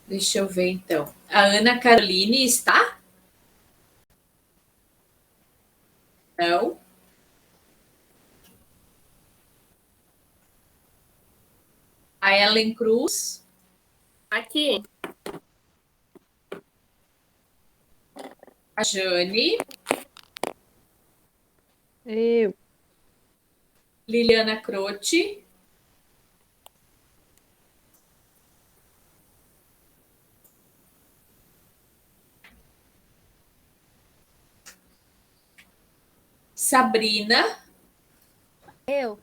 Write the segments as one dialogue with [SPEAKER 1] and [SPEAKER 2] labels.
[SPEAKER 1] Deixa eu ver então. A Ana Caroline está? Não. A Ellen Cruz?
[SPEAKER 2] Aqui.
[SPEAKER 1] A Jane?
[SPEAKER 3] Eu.
[SPEAKER 1] Liliana Croce? Sabrina?
[SPEAKER 2] Eu.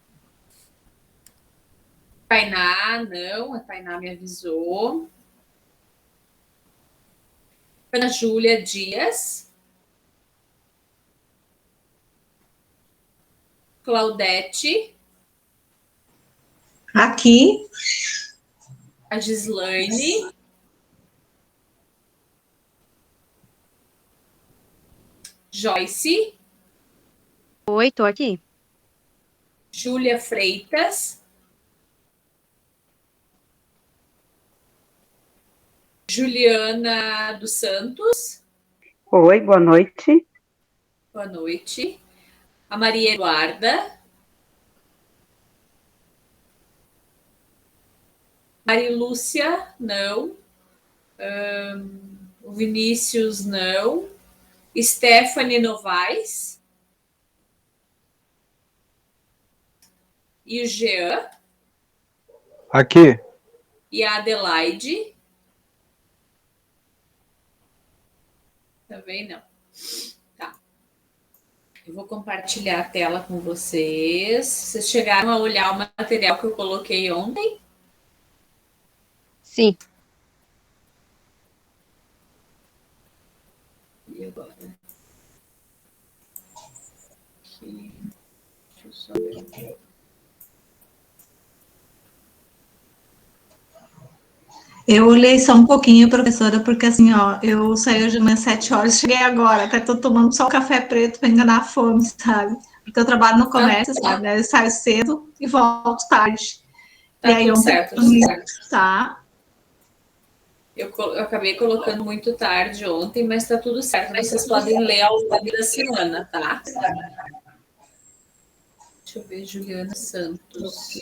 [SPEAKER 1] Tainá? Não, a Tainá me avisou. Ana Júlia Dias? Claudete?
[SPEAKER 4] Aqui.
[SPEAKER 1] A Gislaine? Joyce?
[SPEAKER 3] Oi, tô aqui.
[SPEAKER 1] Júlia Freitas? Juliana dos Santos?
[SPEAKER 5] Oi, boa noite.
[SPEAKER 1] Boa noite. A Maria Eduarda? Marilúcia? Não. O Vinícius? Não. Stephanie Novaes? E o Jean?
[SPEAKER 6] Aqui.
[SPEAKER 1] E a Adelaide? Também não. Tá. Eu vou compartilhar a tela com vocês. Vocês chegaram a olhar o material que eu coloquei ontem?
[SPEAKER 3] Sim.
[SPEAKER 1] E agora? Aqui. Deixa eu só ver.
[SPEAKER 4] Eu olhei só um pouquinho, professora, porque assim, ó, eu saí hoje umas 7 horas, cheguei agora, até tô tomando só um café preto para enganar a fome, sabe? Porque eu trabalho no comércio, sabe? Aí eu saio cedo e volto tarde.
[SPEAKER 1] Tá
[SPEAKER 4] E aí
[SPEAKER 1] tudo
[SPEAKER 4] ontem
[SPEAKER 1] certo,
[SPEAKER 4] eu
[SPEAKER 1] tudo certo.
[SPEAKER 4] tá?
[SPEAKER 1] Eu acabei colocando muito tarde ontem, mas tá tudo certo. Vocês podem ler ao longo da semana, tá? Deixa eu ver, Juliana Santos.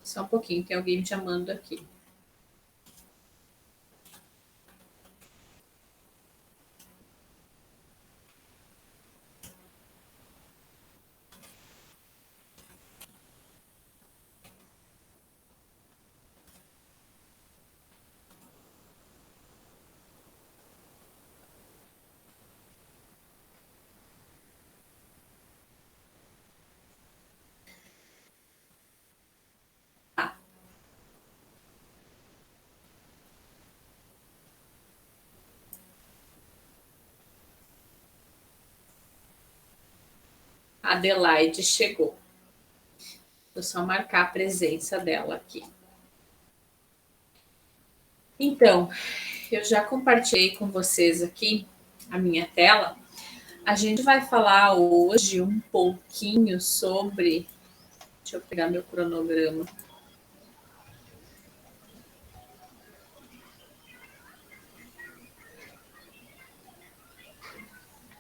[SPEAKER 1] Só um pouquinho, tem alguém me chamando aqui. Ah, a Adelaide chegou. Vou só marcar a presença dela aqui. Então, eu já compartilhei com vocês aqui a minha tela. A gente vai falar hoje um pouquinho sobre. Deixa eu pegar meu cronograma.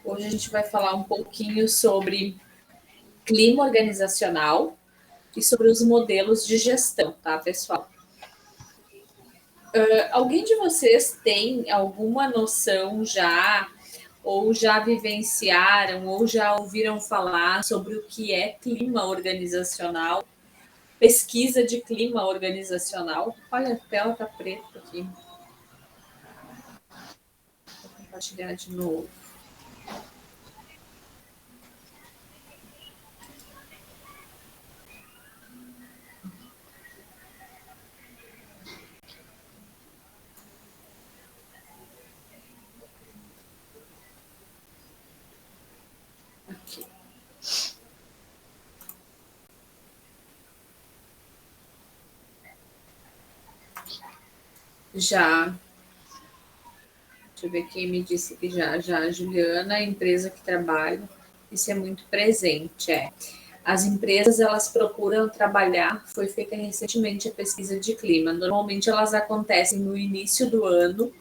[SPEAKER 1] Hoje a gente vai falar um pouquinho sobre clima organizacional e sobre os modelos de gestão, tá, pessoal? Alguém de vocês tem alguma noção já, ou já vivenciaram, ou já ouviram falar sobre o que é clima organizacional? Pesquisa de clima organizacional. Olha, a tela tá preta aqui. Vou compartilhar de novo. Aqui. Já. Deixa eu ver quem me disse que já. Já a Juliana, a empresa que trabalho. Isso é muito presente, As empresas, elas procuram trabalhar, foi feita recentemente a pesquisa de clima, normalmente elas acontecem no início do ano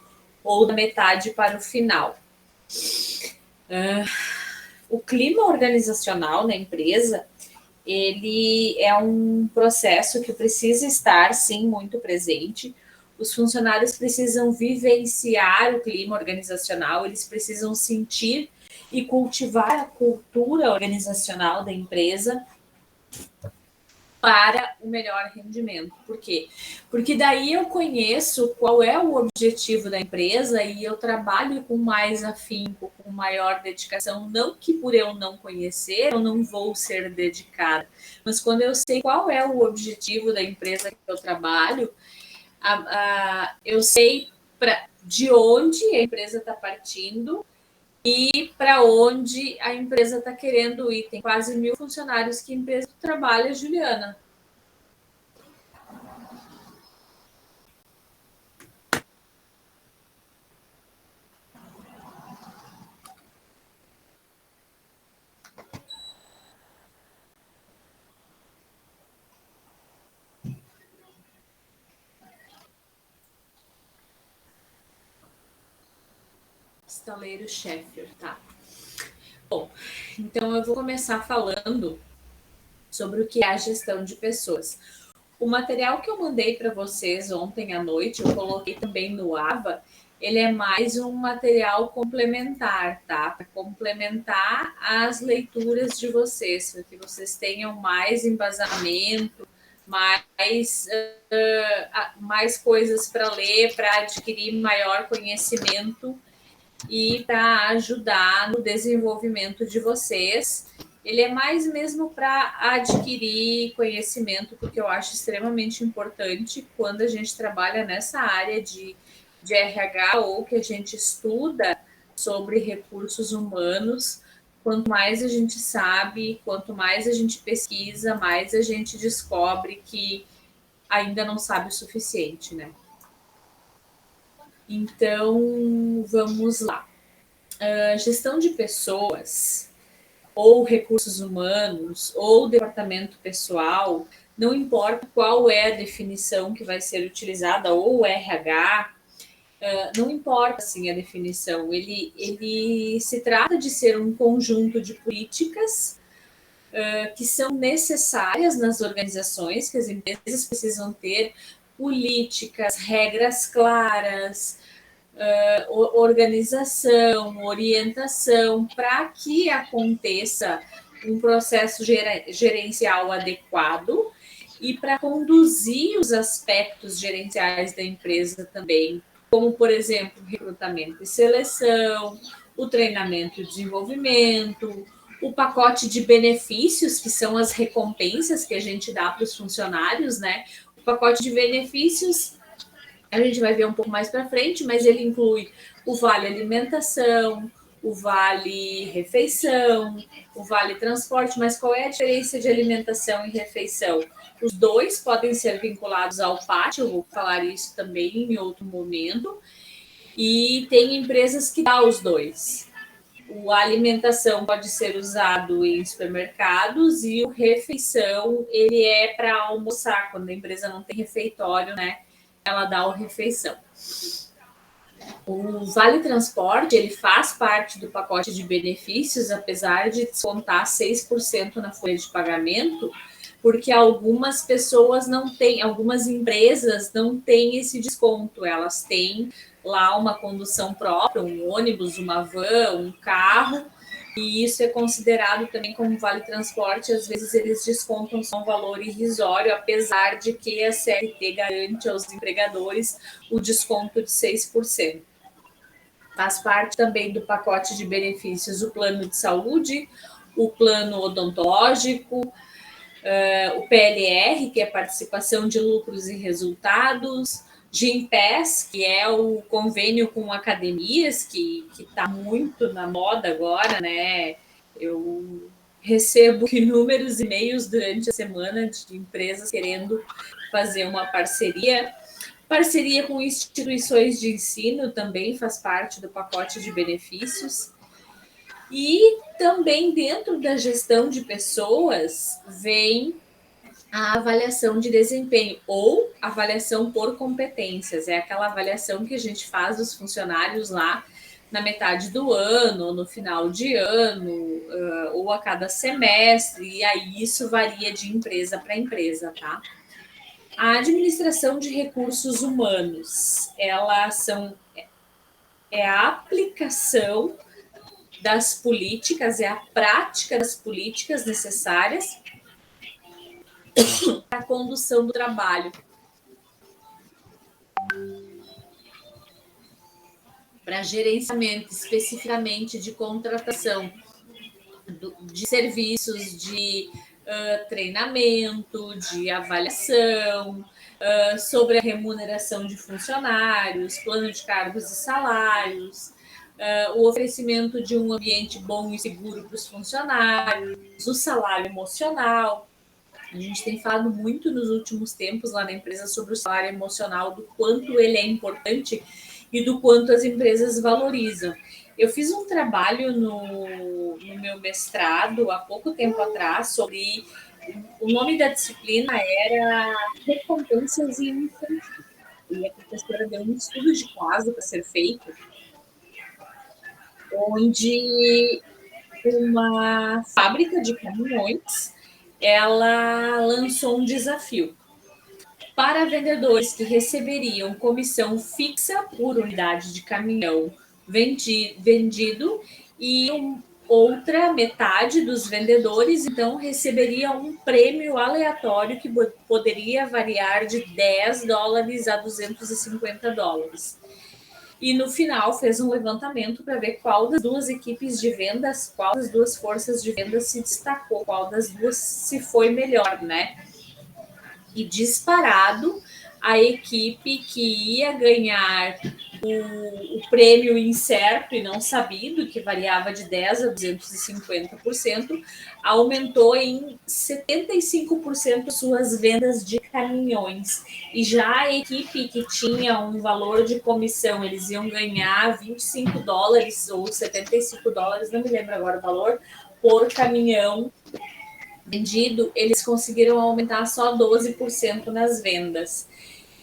[SPEAKER 1] ou da metade para o final. O clima organizacional na empresa, ele é um processo que precisa estar, sim, muito presente. Os funcionários precisam vivenciar o clima organizacional, eles precisam sentir e cultivar a cultura organizacional da empresa para o melhor rendimento. Por quê? Porque daí eu conheço qual é o objetivo da empresa e eu trabalho com mais afinco, com maior dedicação. Não que por eu não conhecer, eu não vou ser dedicada, mas quando eu sei qual é o objetivo da empresa que eu trabalho, eu sei de onde a empresa está partindo e para onde a empresa está querendo ir. Tem quase 1.000 funcionários que a empresa trabalha, Juliana. Estaleiro Sheffield, tá? Bom, então eu vou começar falando sobre o que é a gestão de pessoas. O material que eu mandei para vocês ontem à noite, eu coloquei também no AVA, ele é mais um material complementar, tá? Para complementar as leituras de vocês, para que vocês tenham mais embasamento, mais coisas para ler, para adquirir maior conhecimento e para ajudar no desenvolvimento de vocês. Ele é mais mesmo para adquirir conhecimento, porque eu acho extremamente importante quando a gente trabalha nessa área de RH ou que a gente estuda sobre recursos humanos. Quanto mais a gente sabe, quanto mais a gente pesquisa, mais a gente descobre que ainda não sabe o suficiente, né? Então, vamos lá. Gestão de pessoas, ou recursos humanos, ou departamento pessoal, não importa qual é a definição que vai ser utilizada, ou RH, não importa assim a definição, ele se trata de ser um conjunto de políticas que são necessárias nas organizações, que as empresas precisam ter políticas, regras claras, organização, orientação, para que aconteça um processo gerencial adequado e para conduzir os aspectos gerenciais da empresa também, como, por exemplo, recrutamento e seleção, o treinamento e desenvolvimento, o pacote de benefícios, que são as recompensas que a gente dá para os funcionários, né? O pacote de benefícios a gente vai ver um pouco mais para frente, mas ele inclui o vale alimentação, o vale refeição, o vale transporte. Mas qual é a diferença de alimentação e refeição? Os dois podem ser vinculados ao pátio, eu vou falar isso também em outro momento, e tem empresas que dão os dois. A alimentação pode ser usado em supermercados e o refeição, ele é para almoçar, quando a empresa não tem refeitório, né? Ela dá a refeição. O Vale Transporte, ele faz parte do pacote de benefícios, apesar de descontar 6% na folha de pagamento, porque algumas pessoas não têm, algumas empresas não têm esse desconto, elas têm lá uma condução própria, um ônibus, uma van, um carro, e isso é considerado também como vale transporte. Às vezes eles descontam só um valor irrisório, apesar de que a CLT garante aos empregadores o desconto de 6%. Faz parte também do pacote de benefícios o plano de saúde, o plano odontológico, o PLR, que é participação de lucros e resultados, Gympass, que é o convênio com academias, que está muito na moda agora, né? Eu recebo inúmeros e-mails durante a semana de empresas querendo fazer uma parceria. Parceria com instituições de ensino também faz parte do pacote de benefícios. E também dentro da gestão de pessoas vem a avaliação de desempenho ou avaliação por competências. É aquela avaliação que a gente faz dos funcionários lá na metade do ano, no final de ano, ou a cada semestre, e aí isso varia de empresa para empresa, tá? A administração de recursos humanos, é a aplicação das políticas, é a prática das políticas necessárias para a condução do trabalho, para gerenciamento especificamente de contratação de serviços de treinamento, de avaliação, sobre a remuneração de funcionários, plano de cargos e salários, o oferecimento de um ambiente bom e seguro para os funcionários, o salário emocional. A gente tem falado muito nos últimos tempos lá na empresa sobre o salário emocional, do quanto ele é importante e do quanto as empresas valorizam. Eu fiz um trabalho no meu mestrado há pouco tempo atrás sobre. O nome da disciplina era Recompensas e Incentivos. E a professora deu um estudo de caso para ser feito, onde uma fábrica de caminhões ela lançou um desafio para vendedores que receberiam comissão fixa por unidade de caminhão vendido e outra metade dos vendedores então receberia um prêmio aleatório que poderia variar de $10 a $250. E no final fez um levantamento para ver qual das duas equipes de vendas, qual das duas forças de vendas se destacou, qual das duas se foi melhor, né? E disparado, a equipe que ia ganhar o prêmio incerto e não sabido, que variava de 10% a 250%, aumentou em 75% suas vendas de caminhões. E já a equipe que tinha um valor de comissão, eles iam ganhar $25 ou $75, não me lembro agora o valor, por caminhão vendido, eles conseguiram aumentar só 12% nas vendas.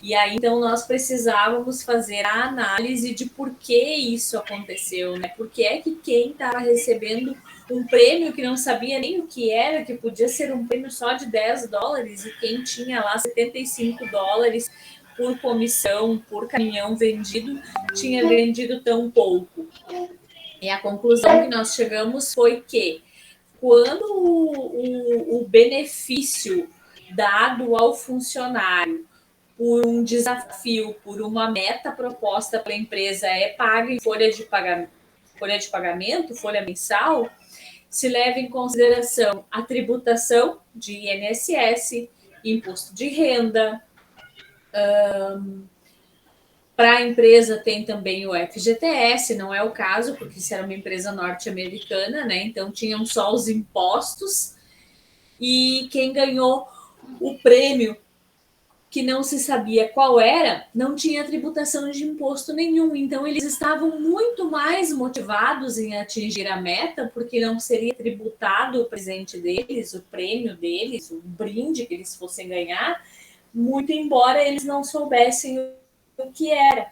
[SPEAKER 1] E aí, então, nós precisávamos fazer a análise de por que isso aconteceu, né? Por que é que quem estava recebendo um prêmio que não sabia nem o que era, que podia ser um prêmio só de $10, e quem tinha lá $75 por comissão, por caminhão vendido, tinha vendido tão pouco. E a conclusão que nós chegamos foi que quando o benefício dado ao funcionário por um desafio, por uma meta proposta pela empresa é paga em folha de pagamento, folha mensal, se leva em consideração a tributação de INSS, imposto de renda. Para a empresa tem também o FGTS, não é o caso, porque isso era uma empresa norte-americana, né? Então tinham só os impostos, e quem ganhou o prêmio que não se sabia qual era, não tinha tributação de imposto nenhum. Então, eles estavam muito mais motivados em atingir a meta, porque não seria tributado o presente deles, o prêmio deles, o brinde que eles fossem ganhar, muito embora eles não soubessem o que era.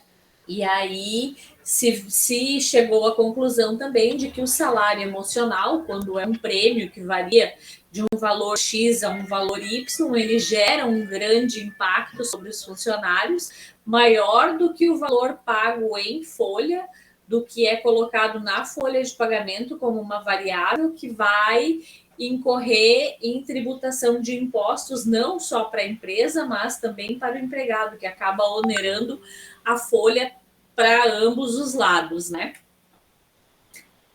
[SPEAKER 1] E aí se chegou à conclusão também de que o salário emocional, quando é um prêmio que varia de um valor X a um valor Y, ele gera um grande impacto sobre os funcionários, maior do que o valor pago em folha, do que é colocado na folha de pagamento como uma variável que vai incorrer em tributação de impostos, não só para a empresa, mas também para o empregado, que acaba onerando a folha para ambos os lados, né?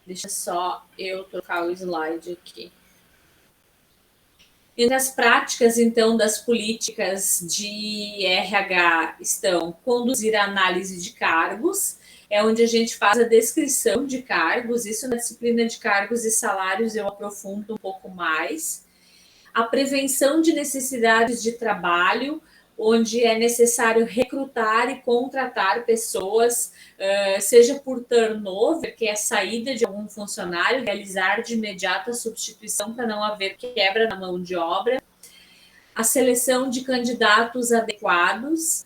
[SPEAKER 1] Deixa só eu trocar o slide aqui. E nas práticas, então, das políticas de RH estão conduzir a análise de cargos, é onde a gente faz a descrição de cargos, isso na disciplina de cargos e salários eu aprofundo um pouco mais. A prevenção de necessidades de trabalho, onde é necessário recrutar e contratar pessoas, seja por turnover, que é a saída de algum funcionário, realizar de imediato a substituição para não haver quebra na mão de obra, a seleção de candidatos adequados,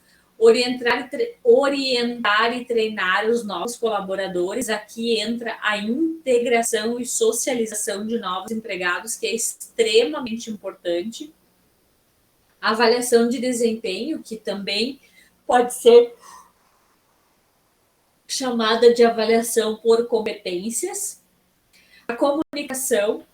[SPEAKER 1] orientar e treinar os novos colaboradores. Aqui entra a integração e socialização de novos empregados, que é extremamente importante. A avaliação de desempenho, que também pode ser chamada de avaliação por competências. A comunicação,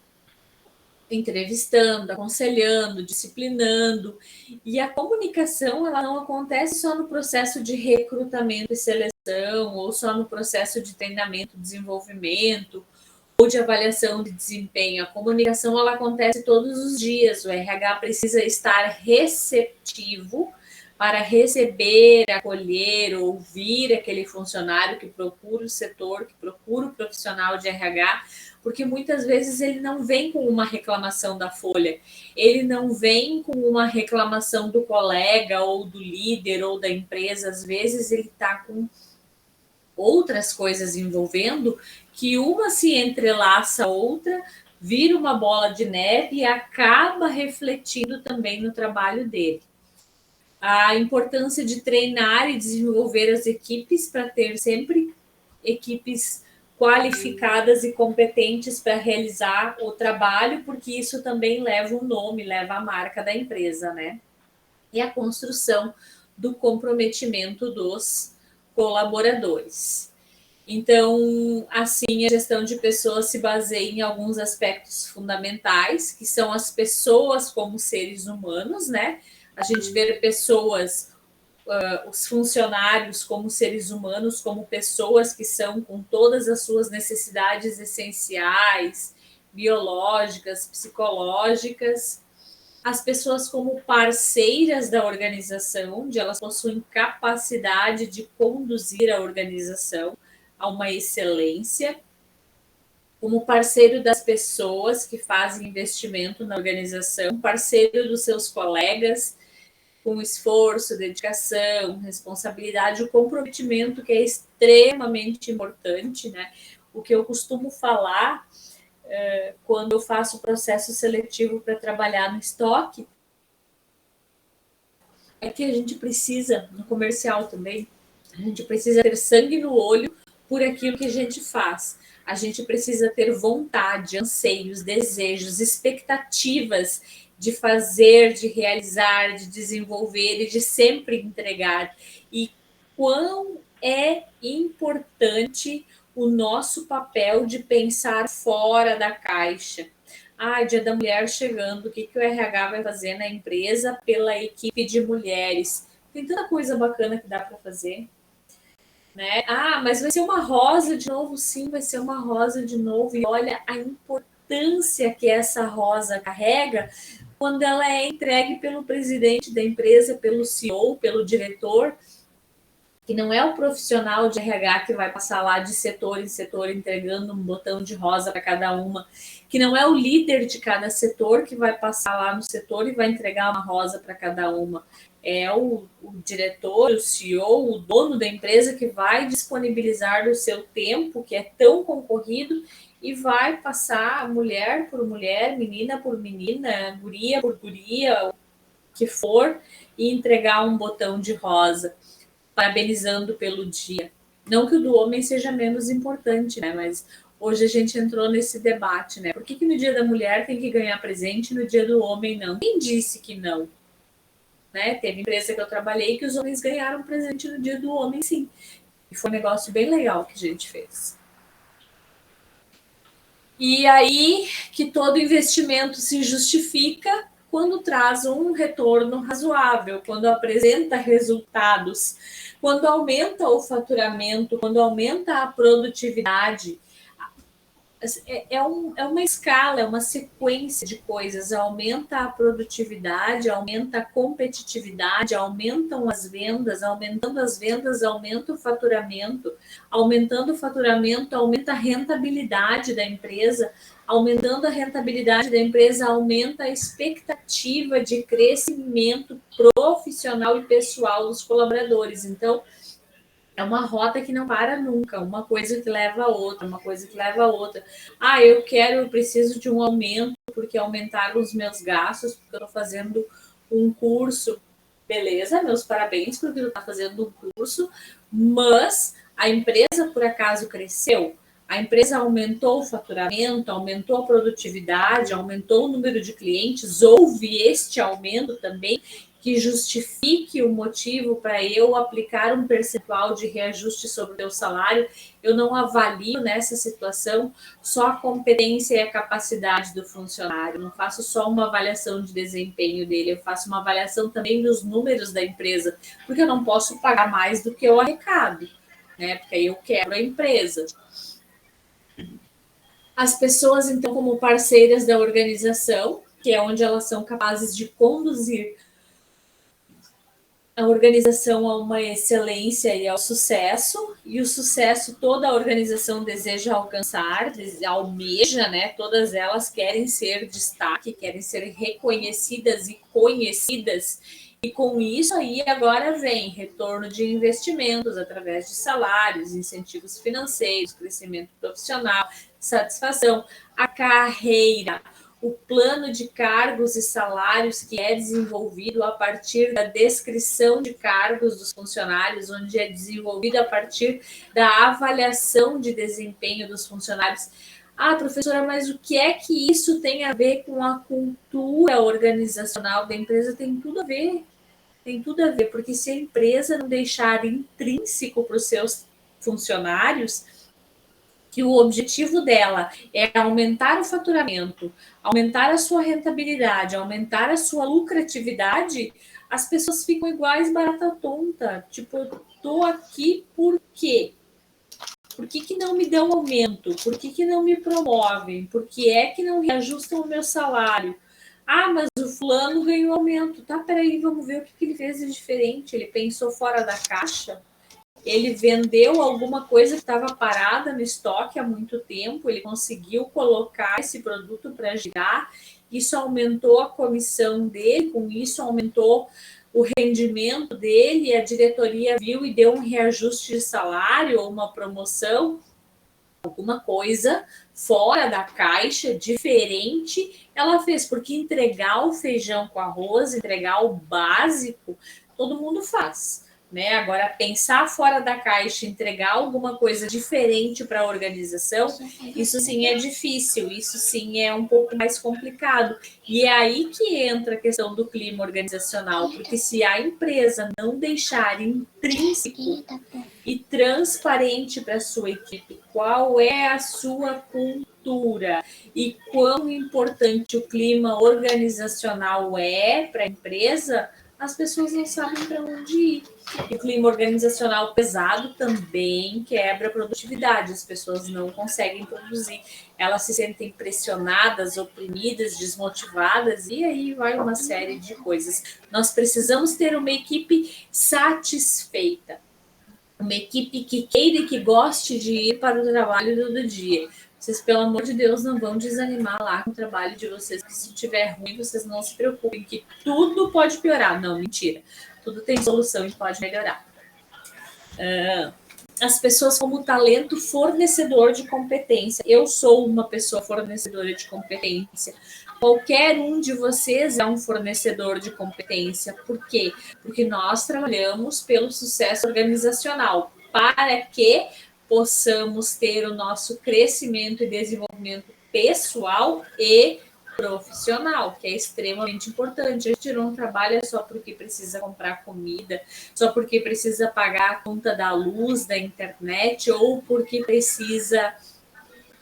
[SPEAKER 1] entrevistando, aconselhando, disciplinando. E a comunicação, ela não acontece só no processo de recrutamento e seleção, ou só no processo de treinamento, desenvolvimento, ou de avaliação de desempenho. A comunicação, ela acontece todos os dias. O RH precisa estar receptivo para receber, acolher, ouvir aquele funcionário que procura o setor, que procura o profissional de RH, porque muitas vezes ele não vem com uma reclamação da folha, ele não vem com uma reclamação do colega ou do líder ou da empresa. Às vezes ele está com outras coisas envolvendo, que uma se entrelaça a outra, vira uma bola de neve e acaba refletindo também no trabalho dele. A importância de treinar e desenvolver as equipes para ter sempre equipes qualificadas e competentes para realizar o trabalho, porque isso também leva o nome, leva a marca da empresa, né? E a construção do comprometimento dos colaboradores. Então, assim, a gestão de pessoas se baseia em alguns aspectos fundamentais, que são as pessoas como seres humanos, né? A gente vê pessoas, os funcionários como seres humanos, como pessoas que são com todas as suas necessidades essenciais, biológicas, psicológicas. As pessoas como parceiras da organização, onde elas possuem capacidade de conduzir a organização a uma excelência, como parceiro das pessoas que fazem investimento na organização, parceiro dos seus colegas, com esforço, dedicação, responsabilidade, o comprometimento, que é extremamente importante, né? O que eu costumo falar quando eu faço o processo seletivo para trabalhar no estoque é que a gente precisa, no comercial também, a gente precisa ter sangue no olho por aquilo que a gente faz. A gente precisa ter vontade, anseios, desejos, expectativas de fazer, de realizar, de desenvolver e de sempre entregar. E quão é importante o nosso papel de pensar fora da caixa. Dia da mulher chegando, o que o RH vai fazer na empresa pela equipe de mulheres? Tem tanta coisa bacana que dá para fazer. Né? Mas vai ser uma rosa de novo? Sim, vai ser uma rosa de novo. E olha a importância que essa rosa carrega quando ela é entregue pelo presidente da empresa, pelo CEO, pelo diretor, que não é o profissional de RH que vai passar lá de setor em setor entregando um botão de rosa para cada uma, que não é o líder de cada setor que vai passar lá no setor e vai entregar uma rosa para cada uma. É o diretor, o CEO, o dono da empresa que vai disponibilizar o seu tempo, que é tão concorrido, e vai passar mulher por mulher, menina por menina, guria por guria, o que for, e entregar um botão de rosa, parabenizando pelo dia. Não que o do homem seja menos importante, né? Mas hoje a gente entrou nesse debate, né? Por que no dia da mulher tem que ganhar presente e no dia do homem não? Quem disse que não? Né? Teve empresa que eu trabalhei que os homens ganharam presente no dia do homem, sim. E foi um negócio bem legal que a gente fez. E aí que todo investimento se justifica quando traz um retorno razoável, quando apresenta resultados, quando aumenta o faturamento, quando aumenta a produtividade. é uma escala, é uma sequência de coisas. Aumenta a produtividade, aumenta a competitividade, aumentam as vendas, aumentando as vendas, aumenta o faturamento, aumentando o faturamento, aumenta a rentabilidade da empresa, aumentando a rentabilidade da empresa, aumenta a expectativa de crescimento profissional e pessoal dos colaboradores. Então, é uma rota que não para nunca, uma coisa que leva a outra, uma coisa que leva a outra. Ah, eu preciso de um aumento, porque aumentaram os meus gastos, porque eu estou fazendo um curso. Beleza, meus parabéns, porque tu está fazendo um curso, mas a empresa, por acaso, cresceu? A empresa aumentou o faturamento, aumentou a produtividade, aumentou o número de clientes, houve este aumento também que justifique o motivo para eu aplicar um percentual de reajuste sobre o meu salário. Eu não avalio nessa situação só a competência e a capacidade do funcionário, não faço só uma avaliação de desempenho dele, eu faço uma avaliação também dos números da empresa, porque eu não posso pagar mais do que eu arrecado, né? Porque aí eu quebro a empresa. As pessoas, então, como parceiras da organização, que é onde elas são capazes de conduzir a organização a uma excelência e ao sucesso, e o sucesso toda a organização deseja alcançar, almeja, né? Todas elas querem ser destaque, querem ser reconhecidas e conhecidas, e com isso aí agora vem retorno de investimentos através de salários, incentivos financeiros, crescimento profissional, satisfação, a carreira, o plano de cargos e salários que é desenvolvido a partir da descrição de cargos dos funcionários, onde é desenvolvido a partir da avaliação de desempenho dos funcionários. Ah, professora, mas o que é que isso tem a ver com a cultura organizacional da empresa? Tem tudo a ver. Tem tudo a ver, porque se a empresa não deixar intrínseco para os seus funcionários que o objetivo dela é aumentar o faturamento, aumentar a sua rentabilidade, aumentar a sua lucratividade, as pessoas ficam iguais barata tonta. Tipo, eu tô aqui por quê? Por que não me dão aumento? Por que não me promovem? Por que é que não reajustam o meu salário? Ah, mas o fulano ganhou aumento. Tá, peraí, vamos ver o que ele fez de diferente. Ele pensou fora da caixa? Ele vendeu alguma coisa que estava parada no estoque há muito tempo, ele conseguiu colocar esse produto para girar, isso aumentou a comissão dele, com isso aumentou o rendimento dele, a diretoria viu e deu um reajuste de salário ou uma promoção, alguma coisa fora da caixa, diferente, ela fez, porque entregar o feijão com arroz, entregar o básico, todo mundo faz. Né? Agora, pensar fora da caixa, entregar alguma coisa diferente para a organização, isso sim é difícil, isso sim é um pouco mais complicado. E é aí que entra a questão do clima organizacional, porque se a empresa não deixar intrínseco e transparente para a sua equipe qual é a sua cultura e quão importante o clima organizacional é para a empresa, as pessoas não sabem para onde ir. E o clima organizacional pesado também quebra a produtividade, as pessoas não conseguem produzir, elas se sentem pressionadas, oprimidas, desmotivadas, e aí vai uma série de coisas. Nós precisamos ter uma equipe satisfeita, uma equipe que queira e que goste de ir para o trabalho todo dia. Vocês, pelo amor de Deus, não vão desanimar lá com o trabalho de vocês, que se estiver ruim, vocês não se preocupem, que tudo pode piorar. Não, mentira. Tudo tem solução e pode melhorar. As pessoas como talento fornecedor de competência. Eu sou uma pessoa fornecedora de competência. Qualquer um de vocês é um fornecedor de competência. Por quê? Porque nós trabalhamos pelo sucesso organizacional, para que possamos ter o nosso crescimento e desenvolvimento pessoal e profissional, que é extremamente importante. A gente não trabalha só porque precisa comprar comida, só porque precisa pagar a conta da luz, da internet, ou porque precisa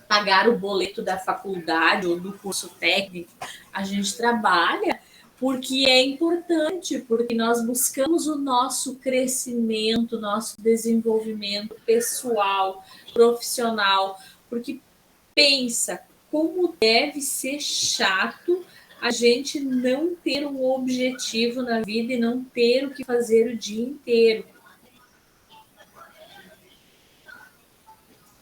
[SPEAKER 1] pagar o boleto da faculdade ou do curso técnico. A gente trabalha porque é importante, porque nós buscamos o nosso crescimento, nosso desenvolvimento pessoal, profissional, porque pensa como deve ser chato a gente não ter um objetivo na vida e não ter o que fazer o dia inteiro.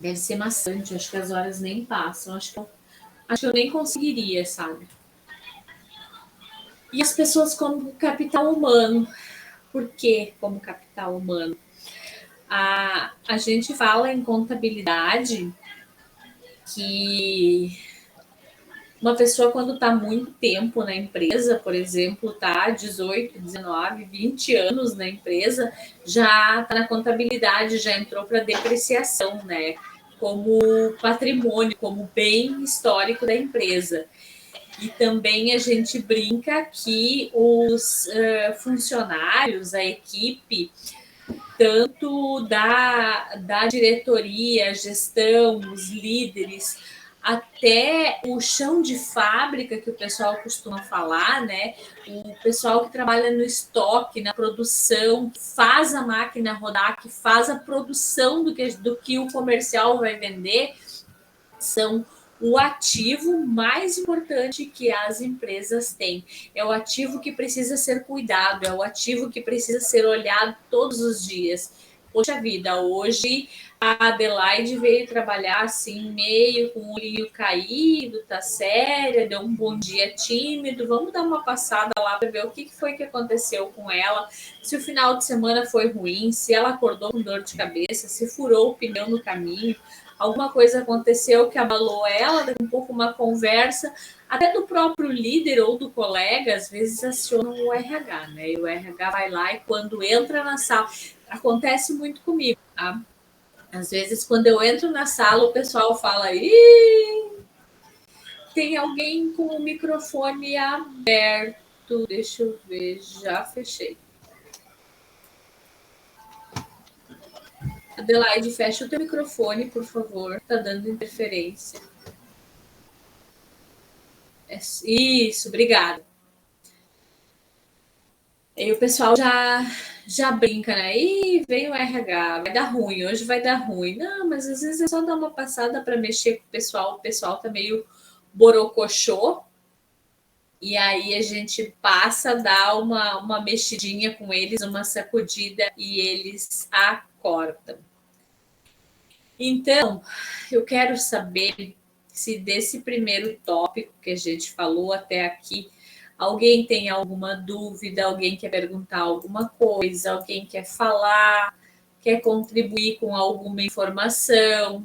[SPEAKER 1] Deve ser maçante, acho que as horas nem passam, acho que eu nem conseguiria, sabe? E as pessoas como capital humano. Por que como capital humano? A gente fala em contabilidade que uma pessoa, quando está muito tempo na empresa, por exemplo, está 18, 19, 20 anos na empresa, já está na contabilidade, já entrou para depreciação, né? Como patrimônio, como bem histórico da empresa. E também a gente brinca que os funcionários, a equipe, tanto da diretoria, gestão, os líderes, até o chão de fábrica, que o pessoal costuma falar, né? O pessoal que trabalha no estoque, na produção, que faz a máquina rodar, que faz a produção do que o comercial vai vender, são o ativo mais importante que as empresas têm. É o ativo que precisa ser cuidado, é o ativo que precisa ser olhado todos os dias. Poxa vida, hoje a Adelaide veio trabalhar assim, meio com o olhinho caído, tá séria, deu um bom dia tímido. Vamos dar uma passada lá para ver o que foi que aconteceu com ela, se o final de semana foi ruim, se ela acordou com dor de cabeça, se furou o pneu no caminho, alguma coisa aconteceu que abalou ela, daqui a um pouco uma conversa, até do próprio líder ou do colega, às vezes acionam o RH, né? E o RH vai lá e quando entra na sala, acontece muito comigo, tá? Às vezes, quando eu entro na sala, o pessoal fala: Ih, tem alguém com o microfone aberto. Deixa eu ver, já fechei. Adelaide, fecha o teu microfone, por favor. Tá dando interferência. Isso, obrigada. E o pessoal já brinca, né? Ih, veio o RH, vai dar ruim, hoje vai dar ruim. Não, mas às vezes é só dar uma passada para mexer com o pessoal tá meio borocochô, e aí a gente passa, dá uma mexidinha com eles, uma sacudida, e eles acordam. Então, eu quero saber se desse primeiro tópico que a gente falou até aqui, alguém tem alguma dúvida, alguém quer perguntar alguma coisa, alguém quer falar, quer contribuir com alguma informação,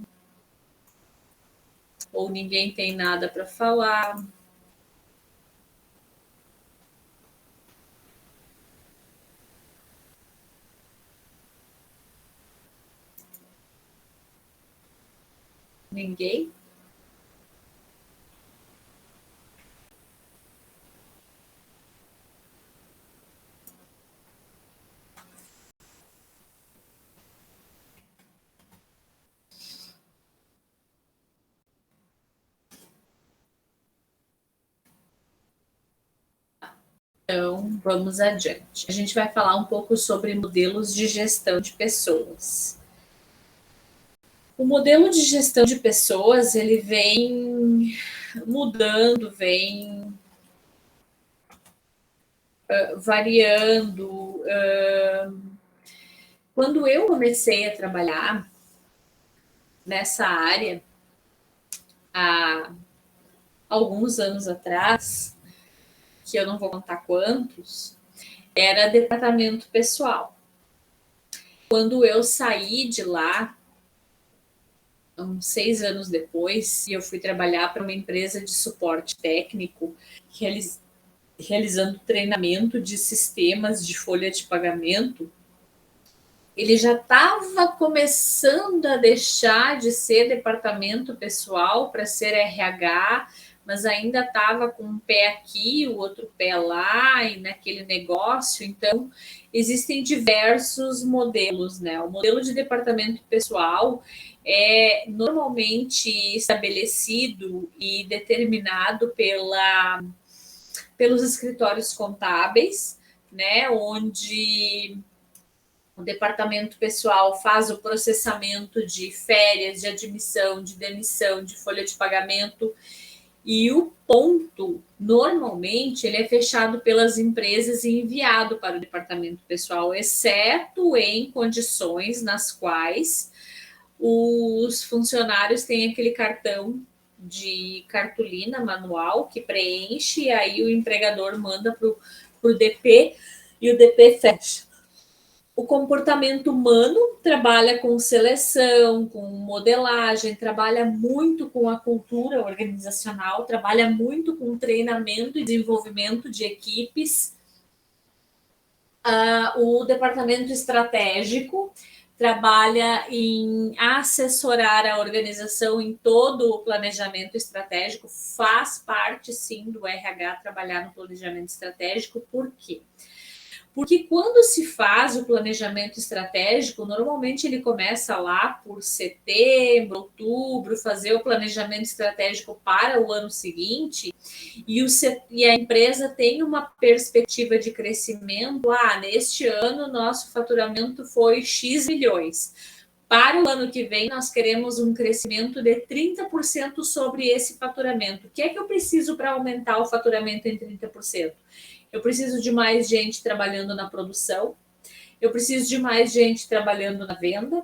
[SPEAKER 1] ou ninguém tem nada para falar. Ninguém? Então, vamos adiante. A gente vai falar um pouco sobre modelos de gestão de pessoas. O modelo de gestão de pessoas, ele vem mudando, vem variando. Quando eu comecei a trabalhar nessa área, há alguns anos atrás, que eu não vou contar quantos, era departamento pessoal. Quando eu saí de lá, uns 6 anos depois, e eu fui trabalhar para uma empresa de suporte técnico, realizando treinamento de sistemas de folha de pagamento, ele já estava começando a deixar de ser departamento pessoal para ser RH, mas ainda estava com um pé aqui, o outro pé lá, e naquele negócio. Então, existem diversos modelos, né? O modelo de departamento pessoal é normalmente estabelecido e determinado pelos escritórios contábeis, né? Onde O departamento pessoal faz o processamento de férias, de admissão, de demissão, de folha de pagamento. E o ponto, normalmente, ele é fechado pelas empresas e enviado para o departamento pessoal, exceto em condições nas quais os funcionários têm aquele cartão de cartolina manual que preenche, e aí o empregador manda para o DP e o DP fecha. O comportamento humano trabalha com seleção, com modelagem, trabalha muito com a cultura organizacional, trabalha muito com treinamento e desenvolvimento de equipes. O departamento estratégico trabalha em assessorar a organização em todo o planejamento estratégico, faz parte, sim, do RH trabalhar no planejamento estratégico. Por quê? Porque quando se faz o planejamento estratégico, normalmente ele começa lá por setembro, outubro, fazer o planejamento estratégico para o ano seguinte, e a empresa tem uma perspectiva de crescimento. Neste ano nosso faturamento foi X milhões. Para o ano que vem, nós queremos um crescimento de 30% sobre esse faturamento. O que é que eu preciso para aumentar o faturamento em 30%? Eu preciso de mais gente trabalhando na produção, eu preciso de mais gente trabalhando na venda,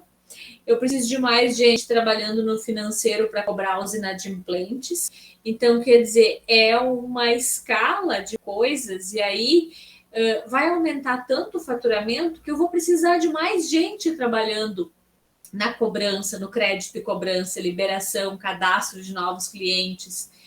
[SPEAKER 1] eu preciso de mais gente trabalhando no financeiro para cobrar os inadimplentes. Então, quer dizer, é uma escala de coisas, e aí vai aumentar tanto o faturamento que eu vou precisar de mais gente trabalhando na cobrança, no crédito e cobrança, liberação, cadastro de novos clientes.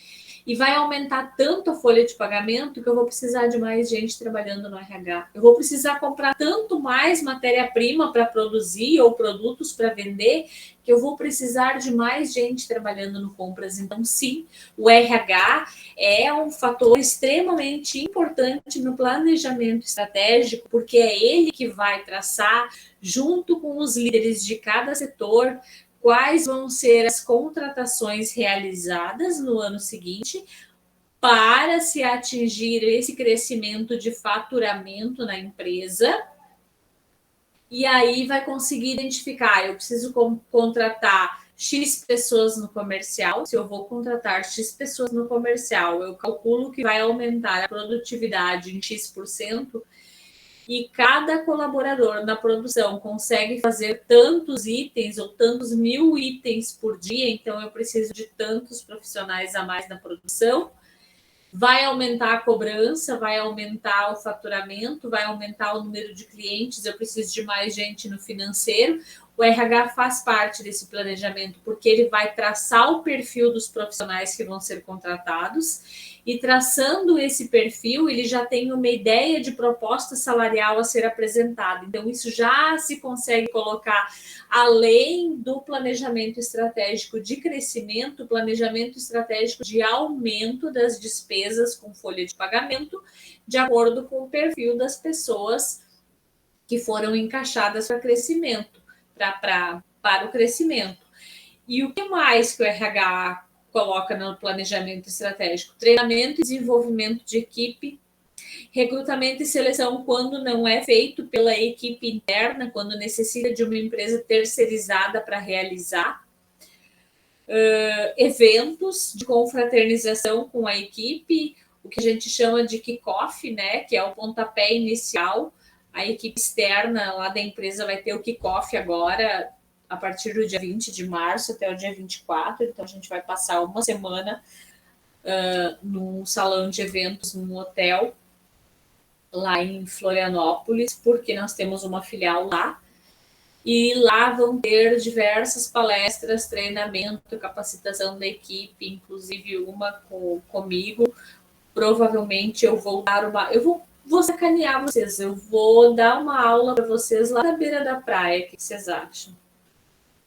[SPEAKER 1] E vai aumentar tanto a folha de pagamento que eu vou precisar de mais gente trabalhando no RH. Eu vou precisar comprar tanto mais matéria-prima para produzir ou produtos para vender que eu vou precisar de mais gente trabalhando no compras. Então, sim, o RH é um fator extremamente importante no planejamento estratégico, porque é ele que vai traçar, junto com os líderes de cada setor, quais vão ser as contratações realizadas no ano seguinte para se atingir esse crescimento de faturamento na empresa. E aí vai conseguir identificar, eu preciso contratar X pessoas no comercial. Se eu vou contratar X pessoas no comercial, eu calculo que vai aumentar a produtividade em X%, e cada colaborador na produção consegue fazer tantos itens ou tantos 1000 itens por dia, então eu preciso de tantos profissionais a mais na produção. Vai aumentar a cobrança, vai aumentar o faturamento, vai aumentar o número de clientes, eu preciso de mais gente no financeiro. O RH faz parte desse planejamento, porque ele vai traçar o perfil dos profissionais que vão ser contratados, e traçando esse perfil, ele já tem uma ideia de proposta salarial a ser apresentada. Então, isso já se consegue colocar além do planejamento estratégico de crescimento, planejamento estratégico de aumento das despesas com folha de pagamento, de acordo com o perfil das pessoas que foram encaixadas para crescimento, para o crescimento. E o que mais que o RH coloca no planejamento estratégico? Treinamento e desenvolvimento de equipe, recrutamento e seleção quando não é feito pela equipe interna, quando necessita de uma empresa terceirizada para realizar, eventos de confraternização com a equipe, o que a gente chama de kick-off, né, que é o pontapé inicial. A equipe externa lá da empresa vai ter o kick-off agora, a partir do dia 20 de março até o dia 24, então a gente vai passar uma semana num salão de eventos, num hotel, lá em Florianópolis, porque nós temos uma filial lá, e lá vão ter diversas palestras, treinamento, capacitação da equipe, inclusive uma comigo. Provavelmente eu vou dar vou sacanear vocês, eu vou dar uma aula para vocês lá na beira da praia. O que vocês acham?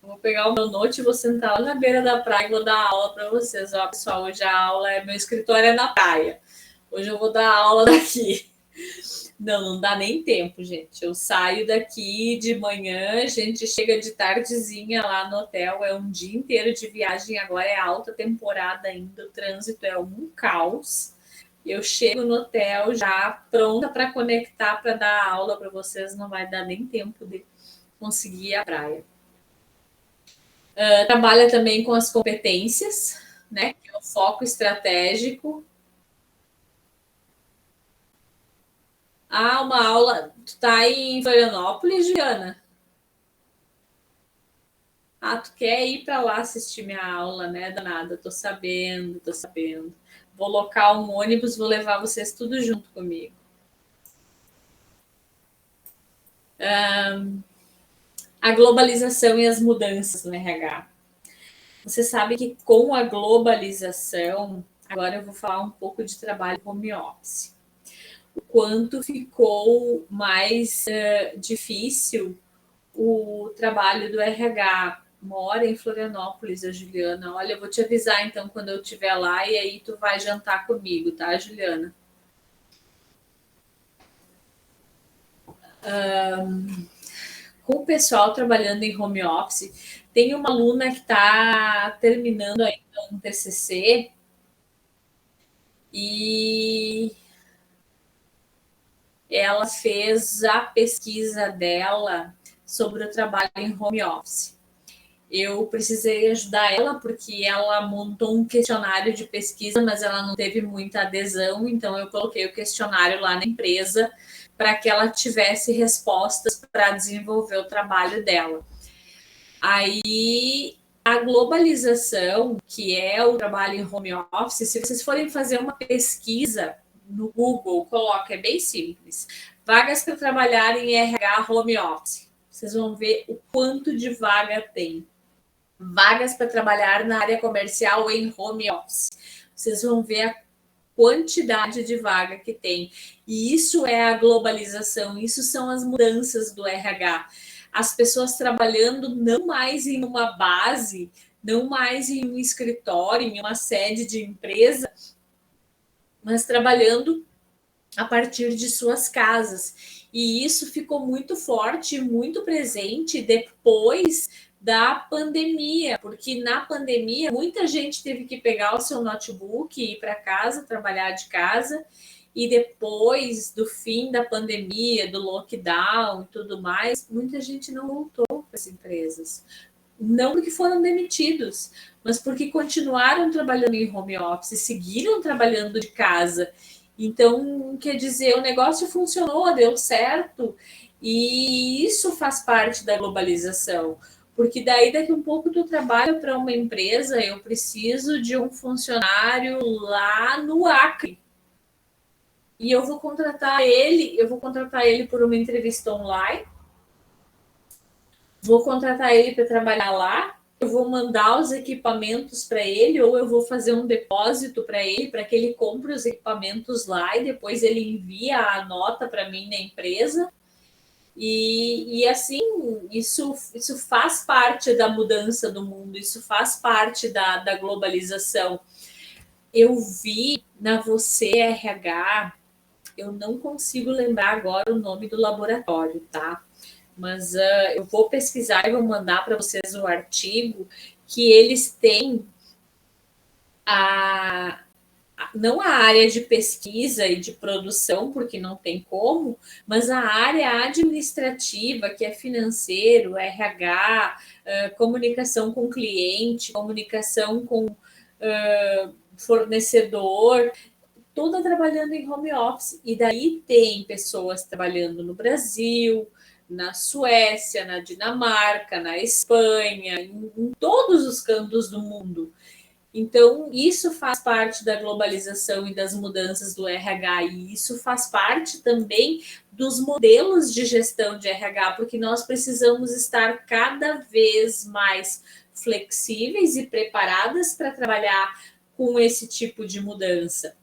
[SPEAKER 1] Eu vou pegar o meu note e vou sentar lá na beira da praia e vou dar aula para vocês. Ó, pessoal, hoje a aula meu escritório é na praia. Hoje eu vou dar aula daqui. Não dá nem tempo, gente. Eu saio daqui de manhã, a gente chega de tardezinha lá no hotel, é um dia inteiro de viagem, agora é alta temporada ainda, o trânsito é um caos. Eu chego no hotel já pronta para conectar, para dar aula para vocês, não vai dar nem tempo de conseguir ir à praia. Trabalha também com as competências, né? Que é o foco estratégico. Uma aula. Tu tá em Florianópolis, Juliana? Tu quer ir para lá assistir minha aula, né, danada? Tô sabendo. Vou locar um ônibus, vou levar vocês tudo junto comigo. A globalização e as mudanças no RH. Você sabe que com a globalização, agora eu vou falar um pouco de trabalho home office. O quanto ficou mais difícil o trabalho do RH. Mora em Florianópolis, a Juliana. Olha, eu vou te avisar então quando eu estiver lá e aí tu vai jantar comigo, tá, Juliana? Com o pessoal trabalhando em home office, tem uma aluna que está terminando ainda um TCC e ela fez a pesquisa dela sobre o trabalho em home office. Eu precisei ajudar ela porque ela montou um questionário de pesquisa, mas ela não teve muita adesão, então eu coloquei o questionário lá na empresa para que ela tivesse respostas para desenvolver o trabalho dela. Aí, a globalização, que é o trabalho em home office, se vocês forem fazer uma pesquisa no Google, coloca, é bem simples, vagas para trabalhar em RH home office. Vocês vão ver o quanto de vaga tem. Vagas para trabalhar na área comercial em home office. Vocês vão ver a quantidade de vaga que tem. E isso é a globalização, isso são as mudanças do RH. As pessoas trabalhando não mais em uma base, não mais em um escritório, em uma sede de empresa, mas trabalhando a partir de suas casas. E isso ficou muito forte, muito presente depois da pandemia, porque na pandemia muita gente teve que pegar o seu notebook e ir para casa, trabalhar de casa, e depois do fim da pandemia, do lockdown e tudo mais, muita gente não voltou para as empresas. Não porque foram demitidos, mas porque continuaram trabalhando em home office, seguiram trabalhando de casa. Então, quer dizer, o negócio funcionou, deu certo, e isso faz parte da globalização. Porque daí, daqui um pouco, tu trabalha para uma empresa, eu preciso de um funcionário lá no Acre. E eu vou contratar ele por uma entrevista online, vou contratar ele para trabalhar lá, eu vou mandar os equipamentos para ele, ou eu vou fazer um depósito para ele, para que ele compre os equipamentos lá e depois ele envia a nota para mim na empresa. E assim, isso faz parte da mudança do mundo, isso faz parte da globalização. Eu vi na Você RH, eu não consigo lembrar agora o nome do laboratório, tá? Mas eu vou pesquisar e vou mandar para vocês o artigo que eles têm não a área de pesquisa e de produção, porque não tem como, mas a área administrativa, que é financeiro, RH, comunicação com cliente, comunicação com fornecedor, toda trabalhando em home office. E daí tem pessoas trabalhando no Brasil, na Suécia, na Dinamarca, na Espanha, em todos os cantos do mundo. Então, isso faz parte da globalização e das mudanças do RH, e isso faz parte também dos modelos de gestão de RH, porque nós precisamos estar cada vez mais flexíveis e preparadas para trabalhar com esse tipo de mudança.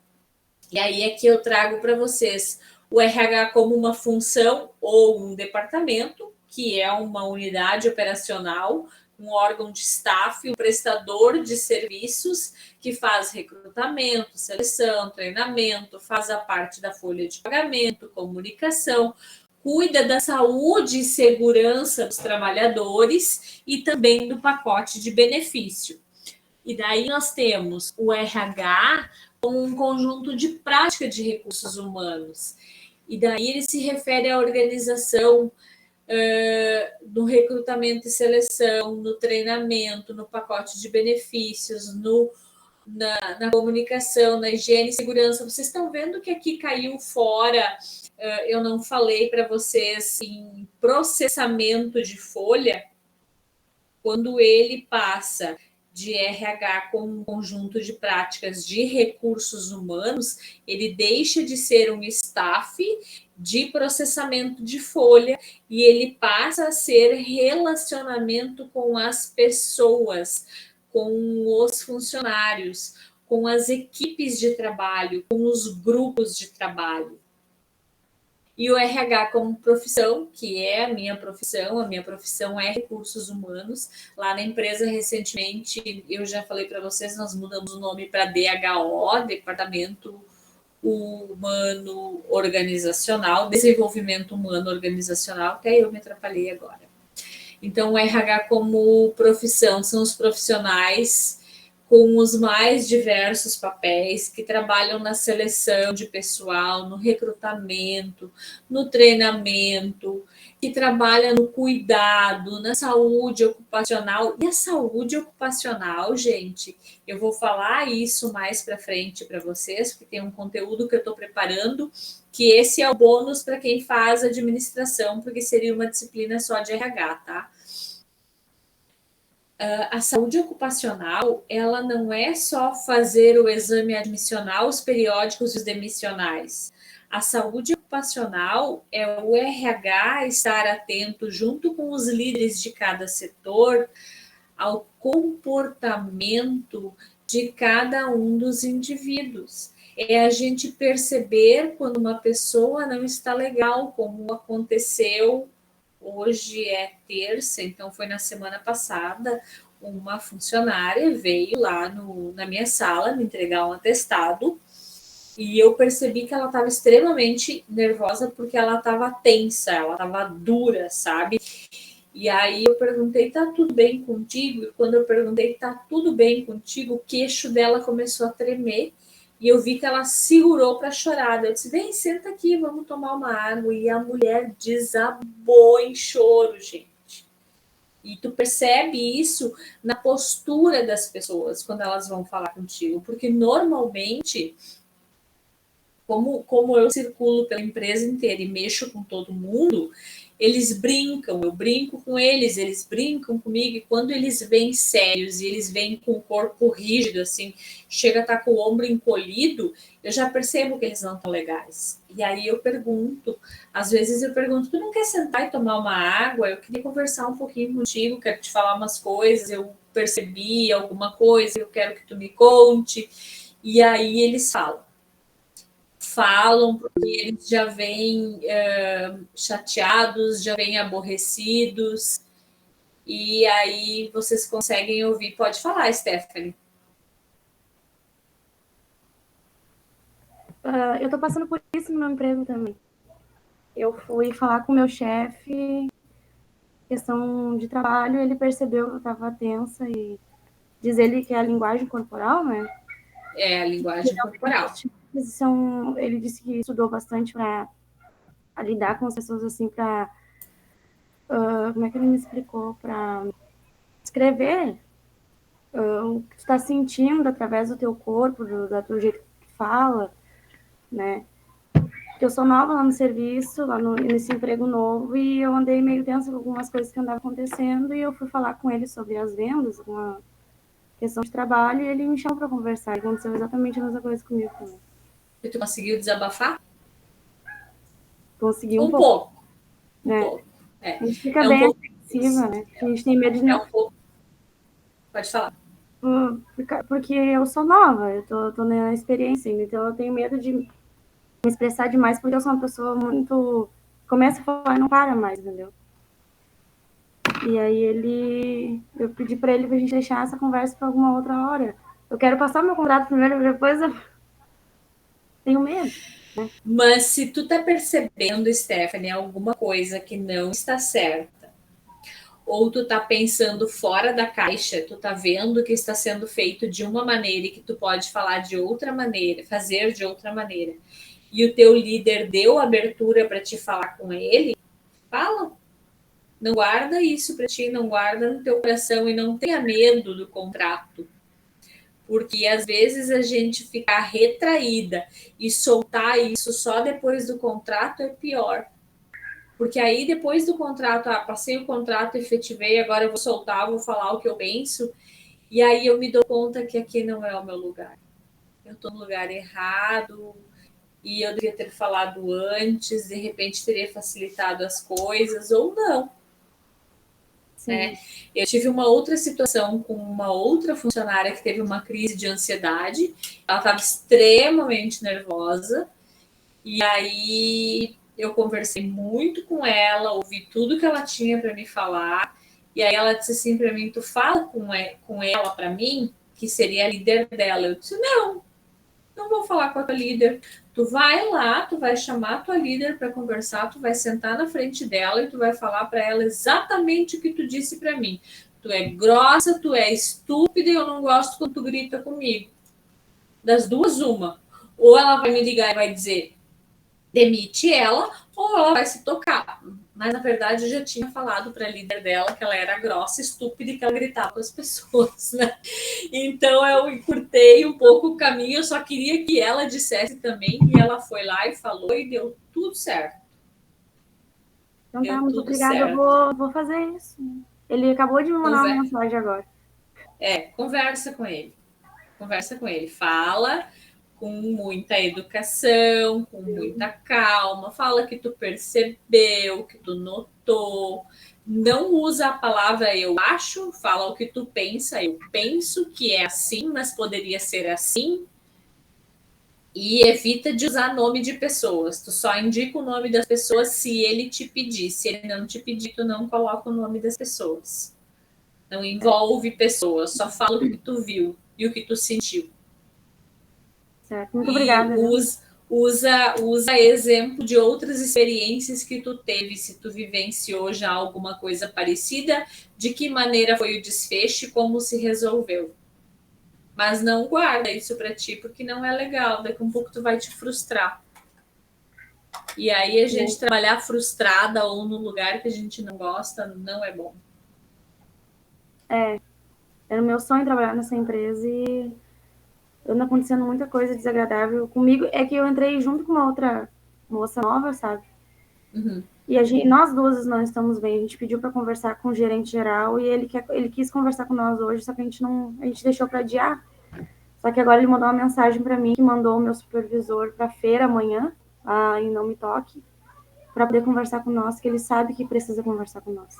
[SPEAKER 1] E aí é que eu trago para vocês o RH como uma função ou um departamento, que é uma unidade operacional, um órgão de staff, um prestador de serviços que faz recrutamento, seleção, treinamento, faz a parte da folha de pagamento, comunicação, cuida da saúde e segurança dos trabalhadores e também do pacote de benefício. E daí nós temos o RH como um conjunto de prática de recursos humanos. E daí ele se refere à organização no recrutamento e seleção, no treinamento, no pacote de benefícios, na comunicação, na higiene e segurança. Vocês estão vendo que aqui caiu fora, eu não falei para vocês em processamento de folha, quando ele passa de RH como um conjunto de práticas de recursos humanos, ele deixa de ser um staff de processamento de folha e ele passa a ser relacionamento com as pessoas, com os funcionários, com as equipes de trabalho, com os grupos de trabalho. E o RH como profissão, que é a minha profissão é recursos humanos. Lá na empresa, recentemente, eu já falei para vocês, nós mudamos o nome para DHO, Departamento Humano Organizacional, Desenvolvimento Humano Organizacional, até eu me atrapalhei agora. Então, o RH como profissão são os profissionais com os mais diversos papéis, que trabalham na seleção de pessoal, no recrutamento, no treinamento, que trabalham no cuidado, na saúde ocupacional. E a saúde ocupacional, gente, eu vou falar isso mais para frente para vocês, porque tem um conteúdo que eu estou preparando, que esse é o bônus para quem faz administração, porque seria uma disciplina só de RH, tá? A saúde ocupacional, ela não é só fazer o exame admissional, os periódicos e os demissionais. A saúde ocupacional é o RH estar atento, junto com os líderes de cada setor, ao comportamento de cada um dos indivíduos. É a gente perceber quando uma pessoa não está legal, como aconteceu. Hoje é terça, então foi na semana passada, uma funcionária veio lá na minha sala me entregar um atestado e eu percebi que ela estava extremamente nervosa porque ela estava tensa, ela estava dura, sabe? E aí eu perguntei, tá tudo bem contigo? E quando eu perguntei, tá tudo bem contigo? O queixo dela começou a tremer. E eu vi que ela segurou para chorar. Eu disse, vem, senta aqui, vamos tomar uma água. E a mulher desabou em choro, gente. E tu percebe isso na postura das pessoas quando elas vão falar contigo. Porque normalmente, como eu circulo pela empresa inteira e mexo com todo mundo, eles brincam, eu brinco com eles brincam comigo, e quando eles vêm sérios e eles vêm com o corpo rígido, assim, chega a estar com o ombro encolhido, eu já percebo que eles não estão legais. E aí eu pergunto, às vezes eu pergunto, tu não quer sentar e tomar uma água? Eu queria conversar um pouquinho contigo, quero te falar umas coisas, eu percebi alguma coisa, eu quero que tu me conte. E aí eles falam porque eles já vêm chateados, já vêm aborrecidos, e aí vocês conseguem ouvir. Pode falar, Stephanie.
[SPEAKER 2] Eu tô passando por isso no meu emprego também. Eu fui falar com o meu chefe, questão de trabalho, ele percebeu que eu estava tensa e diz ele que é a linguagem corporal, né?
[SPEAKER 1] É a linguagem corporal.
[SPEAKER 2] Ele disse que estudou bastante para lidar com as pessoas assim, para como é que ele me explicou? Para escrever o que tu está sentindo através do teu corpo, do jeito que tu fala, né? Porque eu sou nova lá no serviço, nesse emprego novo, e eu andei meio tensa com algumas coisas que andavam acontecendo, e eu fui falar com ele sobre as vendas, uma questão de trabalho, e ele me chamou para conversar. E aconteceu exatamente a mesma coisa comigo também.
[SPEAKER 1] E tu conseguiu desabafar?
[SPEAKER 2] Consegui
[SPEAKER 1] um pouco.
[SPEAKER 2] Né?
[SPEAKER 1] Um pouco. É.
[SPEAKER 2] A gente fica bem agressiva, né? A gente tem medo de
[SPEAKER 1] não. Um pouco. Pode falar.
[SPEAKER 2] Porque eu sou nova, eu tô na experiência, então eu tenho medo de me expressar demais, porque eu sou uma pessoa muito... Começa a falar e não para mais, entendeu? E aí eu pedi pra ele pra gente deixar essa conversa pra alguma outra hora. Eu quero passar meu contrato primeiro, depois eu tenho medo. Né?
[SPEAKER 1] Mas se tu tá percebendo, Stephanie, alguma coisa que não está certa, ou tu tá pensando fora da caixa, tu tá vendo que está sendo feito de uma maneira e que tu pode falar de outra maneira, fazer de outra maneira, e o teu líder deu abertura para te falar com ele, fala. Não guarda isso para ti, não guarda no teu coração e não tenha medo do contrato. Porque às vezes a gente ficar retraída e soltar isso só depois do contrato é pior. Porque aí depois do contrato, passei o contrato, efetivei, agora eu vou soltar, vou falar o que eu penso, e aí eu me dou conta que aqui não é o meu lugar. Eu estou no lugar errado, e eu devia ter falado antes, de repente teria facilitado as coisas, ou não. Né? Eu tive uma outra situação com uma outra funcionária que teve uma crise de ansiedade, ela estava extremamente nervosa, e aí eu conversei muito com ela, ouvi tudo que ela tinha para me falar, e aí ela disse assim para mim, tu fala com ela para mim, que seria a líder dela. Eu disse, não vou falar com a tua líder. Tu vai lá, tu vai chamar a tua líder para conversar, tu vai sentar na frente dela e tu vai falar para ela exatamente o que tu disse para mim. Tu é grossa, tu é estúpida e eu não gosto quando tu grita comigo. Das duas, uma. Ou ela vai me ligar e vai dizer, demite ela, ou ela vai se tocar. Mas, na verdade, eu já tinha falado para a líder dela que ela era grossa, estúpida e que ela gritava com as pessoas, né? Então, eu encurtei um pouco o caminho, eu só queria que ela dissesse também, e ela foi lá e falou, e deu tudo certo.
[SPEAKER 2] Então tá, muito obrigada, eu vou fazer isso. Ele acabou de me mandar uma mensagem agora.
[SPEAKER 1] Conversa com ele, fala com muita educação, com muita calma, fala que tu percebeu, que tu notou, não usa a palavra eu acho, fala o que tu pensa, eu penso que é assim, mas poderia ser assim, e evita de usar nome de pessoas, tu só indica o nome das pessoas se ele te pedir, se ele não te pedir, tu não coloca o nome das pessoas, não envolve pessoas, só fala o que tu viu e o que tu sentiu.
[SPEAKER 2] Certo, muito obrigada.
[SPEAKER 1] Usa exemplo de outras experiências que tu teve, se tu vivenciou já alguma coisa parecida, de que maneira foi o desfecho e como se resolveu. Mas não guarda isso para ti, porque não é legal, daqui a um pouco tu vai te frustrar. E aí a gente trabalhar frustrada ou no lugar que a gente não gosta não é bom.
[SPEAKER 2] Era o meu sonho trabalhar nessa empresa e anda acontecendo muita coisa desagradável comigo. É que eu entrei junto com uma outra moça nova, sabe?
[SPEAKER 1] Uhum.
[SPEAKER 2] E nós duas não estamos bem. A gente pediu para conversar com o gerente geral e ele quis conversar com nós hoje, só que a gente deixou para adiar. Só que agora ele mandou uma mensagem para mim, que mandou o meu supervisor para feira amanhã, em Não Me Toque, para poder conversar com nós, que ele sabe que precisa conversar com nós.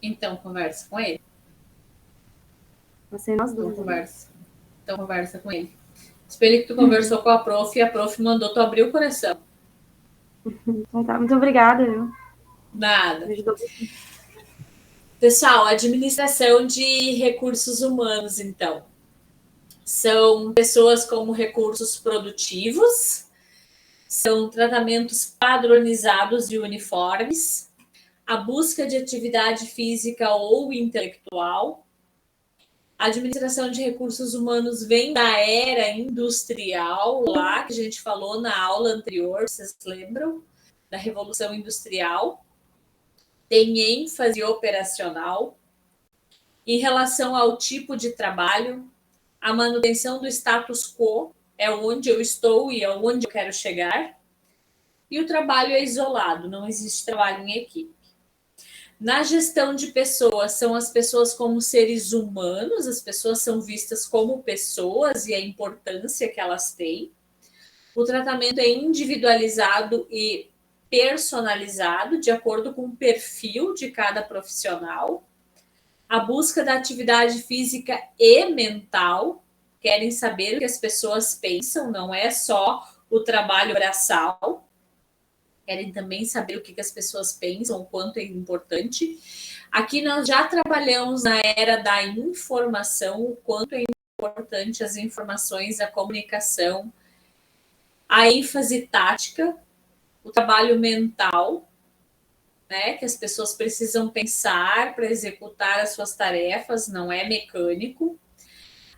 [SPEAKER 1] Então conversa com ele.
[SPEAKER 2] Vai ser nós duas.
[SPEAKER 1] Então conversa com ele. Espelho que tu conversou com a prof e a prof mandou tu abrir o coração.
[SPEAKER 2] Então tá, muito obrigada, viu?
[SPEAKER 1] Nada. Pessoal, administração de recursos humanos, então. São pessoas como recursos produtivos, são tratamentos padronizados de uniformes, a busca de atividade física ou intelectual. A administração de recursos humanos vem da era industrial, lá que a gente falou na aula anterior, vocês lembram? Da Revolução Industrial. Tem ênfase operacional. Em relação ao tipo de trabalho, a manutenção do status quo é onde eu estou e é onde eu quero chegar. E o trabalho é isolado, não existe trabalho em equipe. Na gestão de pessoas, são as pessoas como seres humanos, as pessoas são vistas como pessoas e a importância que elas têm. O tratamento é individualizado e personalizado, de acordo com o perfil de cada profissional. A busca da atividade física e mental, querem saber o que as pessoas pensam, não é só o trabalho braçal, querem também saber o que as pessoas pensam, o quanto é importante. Aqui nós já trabalhamos na era da informação, o quanto é importante as informações, a comunicação, a ênfase tática, o trabalho mental, né? Que as pessoas precisam pensar para executar as suas tarefas, não é mecânico.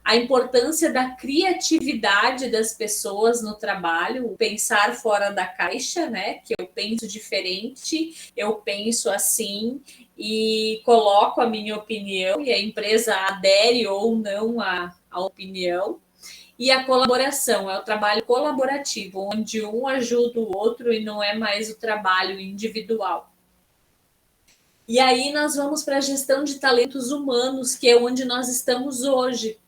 [SPEAKER 1] A importância da criatividade das pessoas no trabalho, o pensar fora da caixa, né? Que eu penso diferente, eu penso assim e coloco a minha opinião e a empresa adere ou não à opinião. E a colaboração, é o trabalho colaborativo, onde um ajuda o outro e não é mais o trabalho individual. E aí nós vamos para a gestão de talentos humanos, que é onde nós estamos hoje,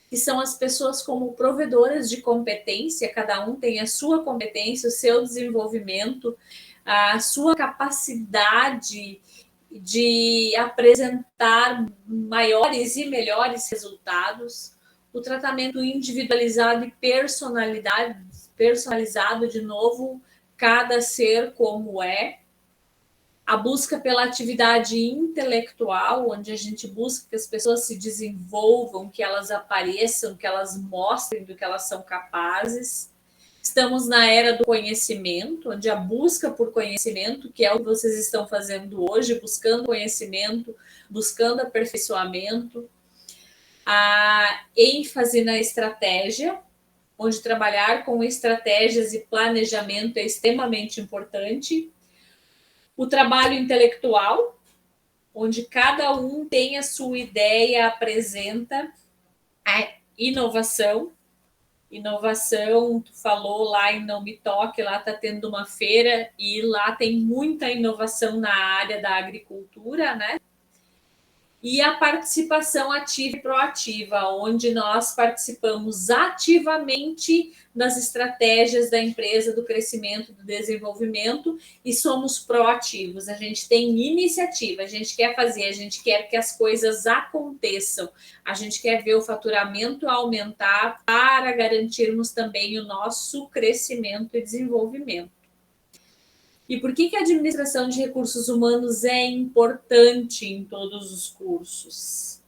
[SPEAKER 1] que são as pessoas como provedoras de competência, cada um tem a sua competência, o seu desenvolvimento, a sua capacidade de apresentar maiores e melhores resultados, o tratamento individualizado e personalizado de novo, cada ser como é, a busca pela atividade intelectual, onde a gente busca que as pessoas se desenvolvam, que elas apareçam, que elas mostrem do que elas são capazes. Estamos na era do conhecimento, onde a busca por conhecimento, que é o que vocês estão fazendo hoje, buscando conhecimento, buscando aperfeiçoamento, a ênfase na estratégia, onde trabalhar com estratégias e planejamento é extremamente importante. O trabalho intelectual, onde cada um tem a sua ideia, apresenta a inovação. Inovação, tu falou lá em Não Me Toque, lá está tendo uma feira e lá tem muita inovação na área da agricultura, né? E a participação ativa e proativa, onde nós participamos ativamente das estratégias da empresa, do crescimento, do desenvolvimento, e somos proativos. A gente tem iniciativa, a gente quer fazer, a gente quer que as coisas aconteçam, a gente quer ver o faturamento aumentar para garantirmos também o nosso crescimento e desenvolvimento. E por que a administração de recursos humanos é importante em todos os cursos?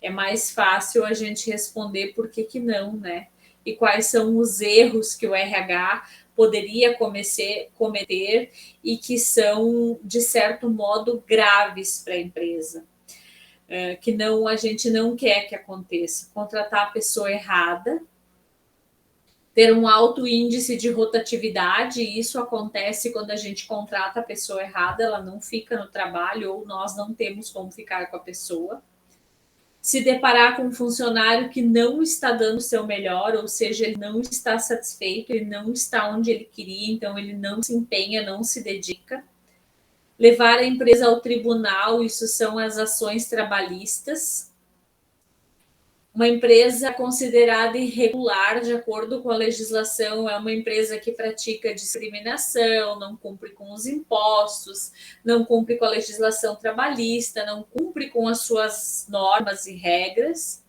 [SPEAKER 1] É mais fácil a gente responder por que não, né? E quais são os erros que o RH poderia cometer e que são, de certo modo, graves para a empresa. Que não, a gente não quer que aconteça. Contratar a pessoa errada, ter um alto índice de rotatividade, e isso acontece quando a gente contrata a pessoa errada, ela não fica no trabalho ou nós não temos como ficar com a pessoa. Se deparar com um funcionário que não está dando o seu melhor, ou seja, ele não está satisfeito, ele não está onde ele queria, então ele não se empenha, não se dedica. Levar a empresa ao tribunal, isso são as ações trabalhistas. Uma empresa considerada irregular, de acordo com a legislação, é uma empresa que pratica discriminação, não cumpre com os impostos, não cumpre com a legislação trabalhista, não cumpre com as suas normas e regras.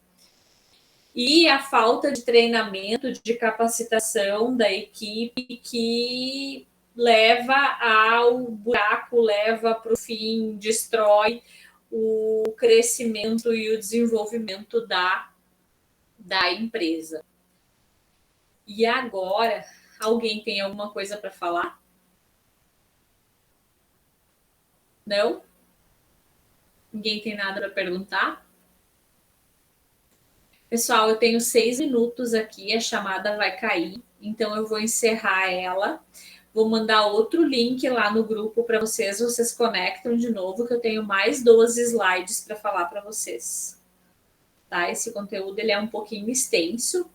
[SPEAKER 1] E a falta de treinamento, de capacitação da equipe que leva ao buraco, leva para o fim, destrói o crescimento e o desenvolvimento da empresa. E agora, alguém tem alguma coisa para falar? Não? Ninguém tem nada para perguntar? Pessoal, eu tenho 6 minutos aqui, a chamada vai cair, então eu vou encerrar ela. Vou mandar outro link lá no grupo para vocês conectam de novo, que eu tenho mais 12 slides para falar para vocês. Tá? Esse conteúdo ele é um pouquinho extenso,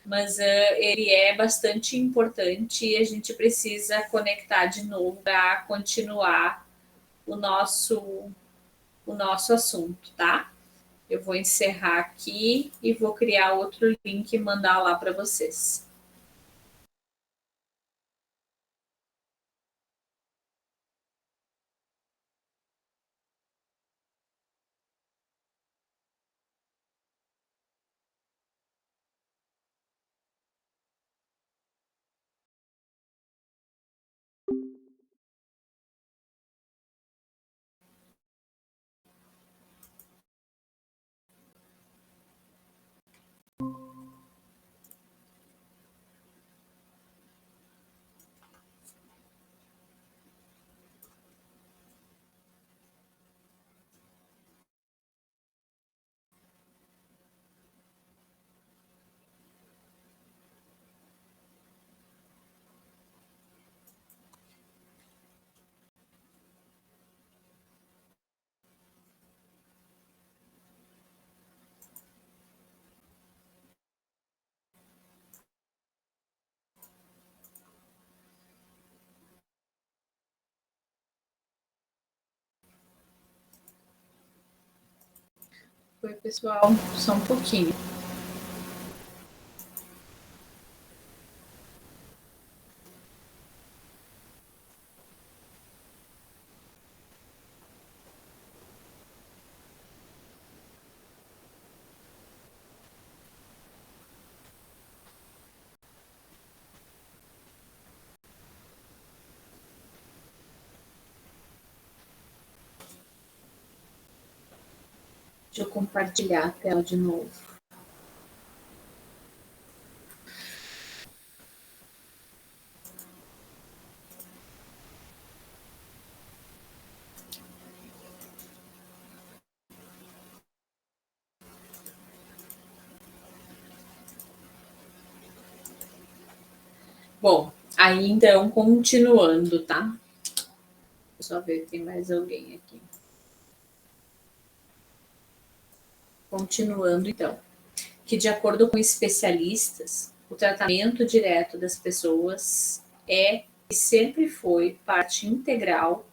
[SPEAKER 1] mas ele é bastante importante e a gente precisa conectar de novo para continuar o nosso assunto, tá? Eu vou encerrar aqui e vou criar outro link e mandar lá para vocês. Oi, pessoal, só um pouquinho. Deixa eu compartilhar a tela de novo. Bom, aí então, continuando, tá? Deixa eu só ver se tem mais alguém aqui. Continuando, então, que de acordo com especialistas, o tratamento direto das pessoas é e sempre foi parte integral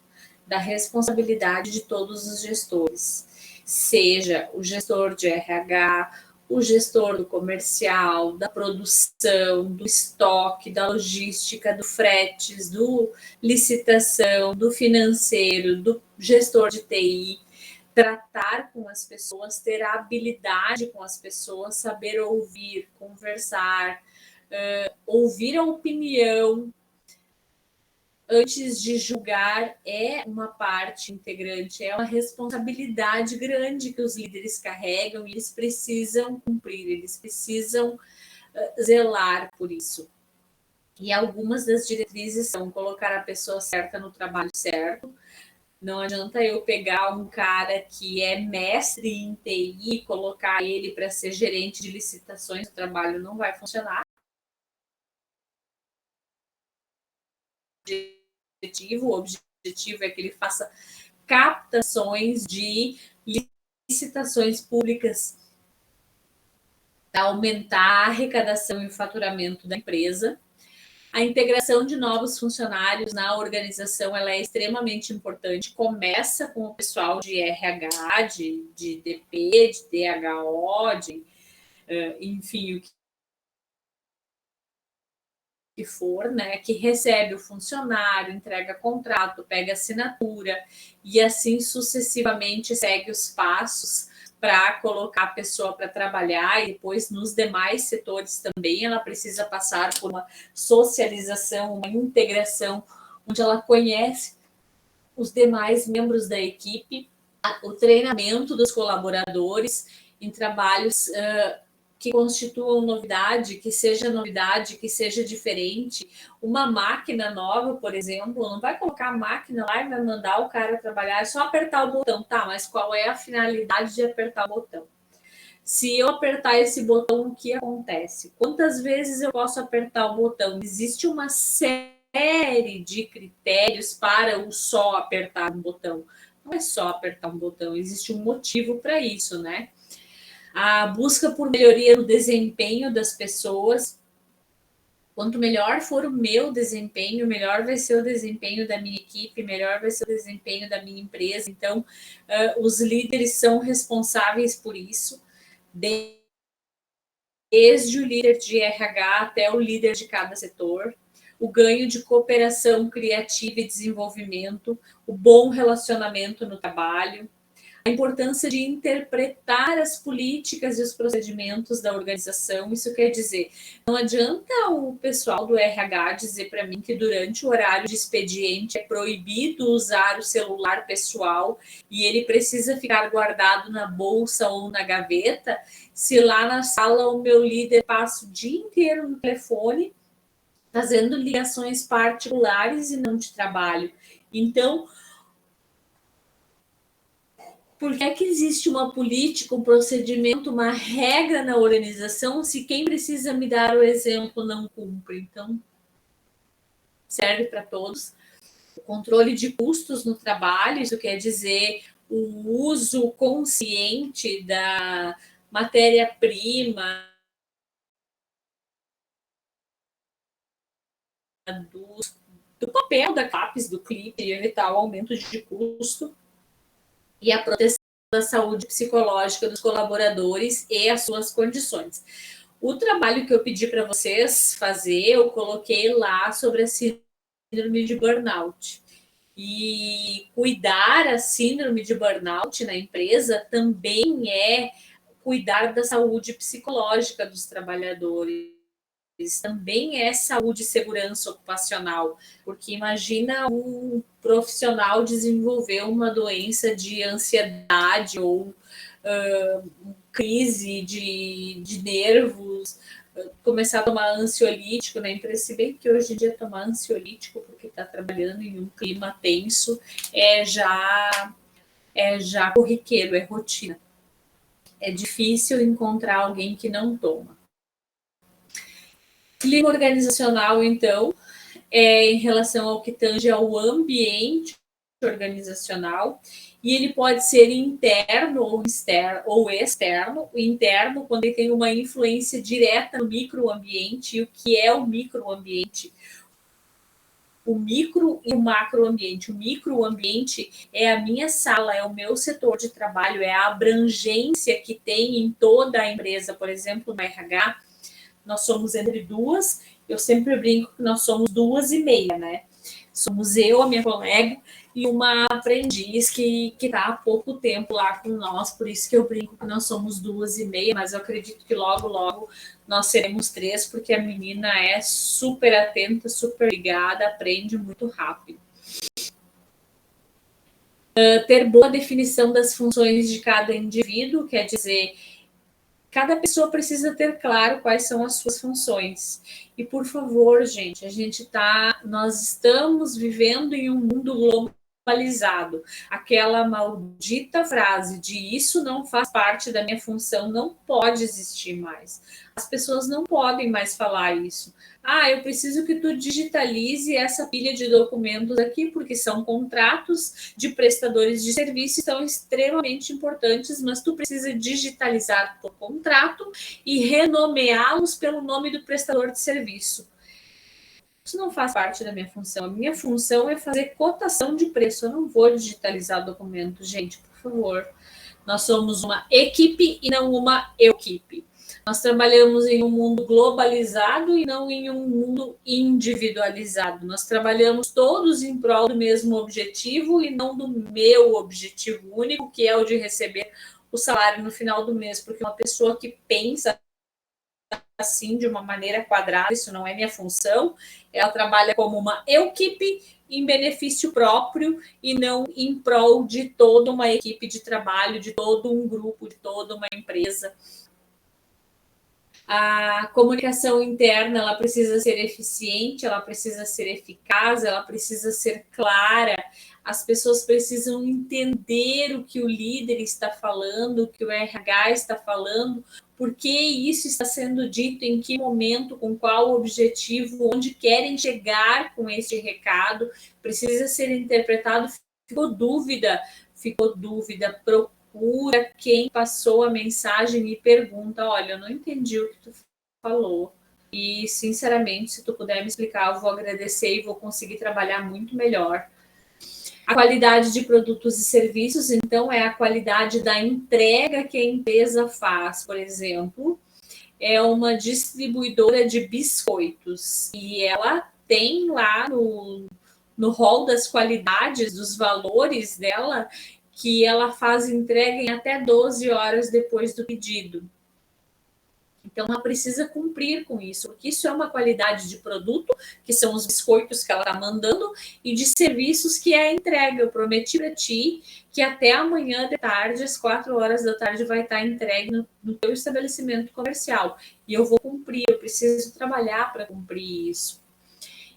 [SPEAKER 1] da responsabilidade de todos os gestores, seja o gestor de RH, o gestor do comercial, da produção, do estoque, da logística, do fretes, do licitação, do financeiro, do gestor de TI. Tratar com as pessoas, ter a habilidade com as pessoas, saber ouvir, conversar, ouvir a opinião antes de julgar é uma parte integrante, é uma responsabilidade grande que os líderes carregam e eles precisam cumprir, eles precisam zelar por isso. E algumas das diretrizes são colocar a pessoa certa no trabalho certo. Não adianta eu pegar um cara que é mestre em TI e colocar ele para ser gerente de licitações, o trabalho não vai funcionar. O objetivo é que ele faça captações de licitações públicas para aumentar a arrecadação e o faturamento da empresa. A integração de novos funcionários na organização ela é extremamente importante. Começa com o pessoal de RH, de DP, de DHO, enfim, o que for, né? Que recebe o funcionário, entrega contrato, pega assinatura e assim sucessivamente segue os passos para colocar a pessoa para trabalhar e depois nos demais setores também ela precisa passar por uma socialização, uma integração, onde ela conhece os demais membros da equipe, o treinamento dos colaboradores em trabalhos que constituam novidade, que seja diferente. Uma máquina nova, por exemplo, não vai colocar a máquina lá e vai mandar o cara trabalhar, é só apertar o botão, tá? Mas qual é a finalidade de apertar o botão? Se eu apertar esse botão, o que acontece? Quantas vezes eu posso apertar o botão? Existe uma série de critérios para o só apertar um botão. Não é só apertar um botão, existe um motivo para isso, né? A busca por melhoria no desempenho das pessoas. Quanto melhor for o meu desempenho, melhor vai ser o desempenho da minha equipe, melhor vai ser o desempenho da minha empresa. Então, os líderes são responsáveis por isso, desde o líder de RH até o líder de cada setor. O ganho de cooperação criativa e desenvolvimento, o bom relacionamento no trabalho, a importância de interpretar as políticas e os procedimentos da organização. Isso quer dizer, não adianta o pessoal do RH dizer para mim que durante o horário de expediente é proibido usar o celular pessoal e ele precisa ficar guardado na bolsa ou na gaveta, se lá na sala o meu líder passa o dia inteiro no telefone fazendo ligações particulares e não de trabalho. Então, por que é que existe uma política, um procedimento, uma regra na organização se quem precisa me dar o exemplo não cumpre? Então, serve para todos. O controle de custos no trabalho, isso quer dizer o uso consciente da matéria-prima, do papel da CAPES, do CLIP, e evitar o aumento de custo e a proteção da saúde psicológica dos colaboradores e as suas condições. O trabalho que eu pedi para vocês fazer, eu coloquei lá sobre a síndrome de burnout. E cuidar a síndrome de burnout na empresa também é cuidar da saúde psicológica dos trabalhadores. Também é saúde e segurança ocupacional, porque imagina um profissional desenvolver uma doença de ansiedade ou crise de nervos, começar a tomar ansiolítico na empresa, se bem que hoje em dia tomar ansiolítico porque está trabalhando em um clima tenso é já corriqueiro, é rotina. É difícil encontrar alguém que não toma. Clima organizacional, então, é em relação ao que tange ao ambiente organizacional, e ele pode ser interno ou externo. O interno, quando ele tem uma influência direta no microambiente. E o que é o microambiente? O micro e o macroambiente. O microambiente é a minha sala, é o meu setor de trabalho, é a abrangência que tem em toda a empresa. Por exemplo, no RH, nós somos entre duas, eu sempre brinco que nós somos 2,5, né? Somos eu, a minha colega, e uma aprendiz que está há pouco tempo lá com nós, por isso que eu brinco que nós somos 2,5, mas eu acredito que logo, logo nós seremos 3, porque a menina é super atenta, super ligada, aprende muito rápido. Ter boa definição das funções de cada indivíduo, quer dizer, cada pessoa precisa ter claro quais são as suas funções. E, por favor, gente, nós estamos vivendo em um mundo globalizado. Aquela maldita frase de isso não faz parte da minha função não pode existir mais. As pessoas não podem mais falar isso. Eu preciso que tu digitalize essa pilha de documentos aqui, porque são contratos de prestadores de serviço, são extremamente importantes, mas tu precisa digitalizar o contrato e renomeá-los pelo nome do prestador de serviço. Isso não faz parte da minha função. A minha função é fazer cotação de preço. Eu não vou digitalizar documento, gente, por favor. Nós somos uma equipe e não uma equipe. Nós trabalhamos em um mundo globalizado e não em um mundo individualizado. Nós trabalhamos todos em prol do mesmo objetivo e não do meu objetivo único, que é o de receber o salário no final do mês, porque uma pessoa que pensa assim, de uma maneira quadrada, isso não é minha função, ela trabalha como uma equipe em benefício próprio e não em prol de toda uma equipe de trabalho, de todo um grupo, de toda uma empresa. A comunicação interna, ela precisa ser eficiente, ela precisa ser eficaz, ela precisa ser clara. As pessoas precisam entender o que o líder está falando, o que o RH está falando, por que isso está sendo dito, em que momento, com qual objetivo, onde querem chegar com esse recado, precisa ser interpretado. Ficou dúvida, procura quem passou a mensagem e pergunta, olha, eu não entendi o que tu falou. E, sinceramente, se tu puder me explicar, eu vou agradecer e vou conseguir trabalhar muito melhor. A qualidade de produtos e serviços, então, é a qualidade da entrega que a empresa faz. Por exemplo, é uma distribuidora de biscoitos e ela tem lá no rol das qualidades, dos valores dela, que ela faz entrega em até 12 horas depois do pedido. Então, ela precisa cumprir com isso, porque isso é uma qualidade de produto, que são os biscoitos que ela está mandando, e de serviços, que é a entrega. Eu prometi para ti que até amanhã de tarde, às 4 horas da tarde, vai estar entregue no teu estabelecimento comercial. E eu vou cumprir, eu preciso trabalhar para cumprir isso.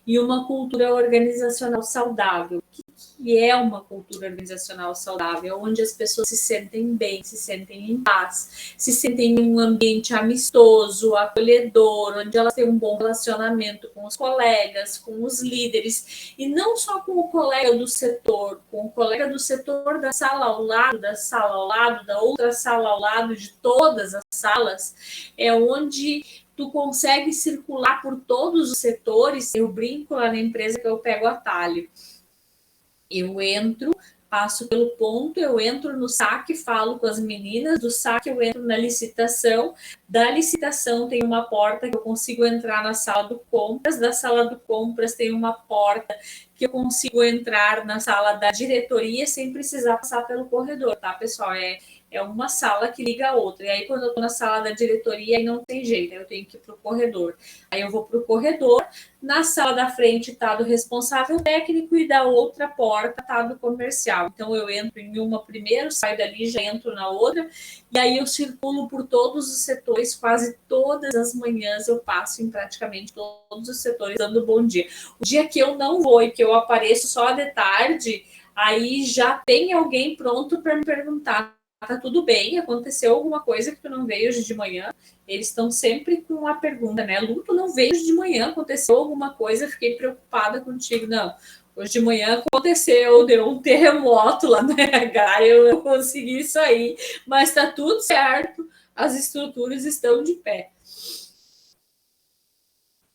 [SPEAKER 1] E uma cultura organizacional saudável. O que é uma cultura organizacional saudável? Onde as pessoas se sentem bem, se sentem em paz, se sentem em um ambiente amistoso, acolhedor, onde elas têm um bom relacionamento com os colegas, com os líderes, e não só com o colega do setor, com o colega do setor da sala ao lado, da outra sala ao lado, de todas as salas, é onde tu consegue circular por todos os setores. Eu brinco lá na empresa que eu pego atalho. Eu entro, passo pelo ponto, eu entro no saque, falo com as meninas, do saque eu entro na licitação, da licitação tem uma porta que eu consigo entrar na sala do compras, da sala do compras tem uma porta que eu consigo entrar na sala da diretoria sem precisar passar pelo corredor, tá, pessoal? É uma sala que liga a outra. E aí, quando eu estou na sala da diretoria, aí não tem jeito, eu tenho que ir para o corredor. Aí eu vou para o corredor, na sala da frente está do responsável técnico e da outra porta está do comercial. Então, eu entro em uma primeiro, saio dali, já entro na outra, e aí eu circulo por todos os setores, quase todas as manhãs eu passo em praticamente todos os setores dando bom dia. O dia que eu não vou e que eu apareço só de tarde, aí já tem alguém pronto para me perguntar: tá tudo bem? Aconteceu alguma coisa que tu não veio hoje de manhã? Eles estão sempre com a pergunta, né? Lu, tu não veio hoje de manhã, aconteceu alguma coisa, fiquei preocupada contigo. Não, hoje de manhã aconteceu, deu um terremoto lá no RH, eu não consegui sair, mas tá tudo certo, as estruturas estão de pé.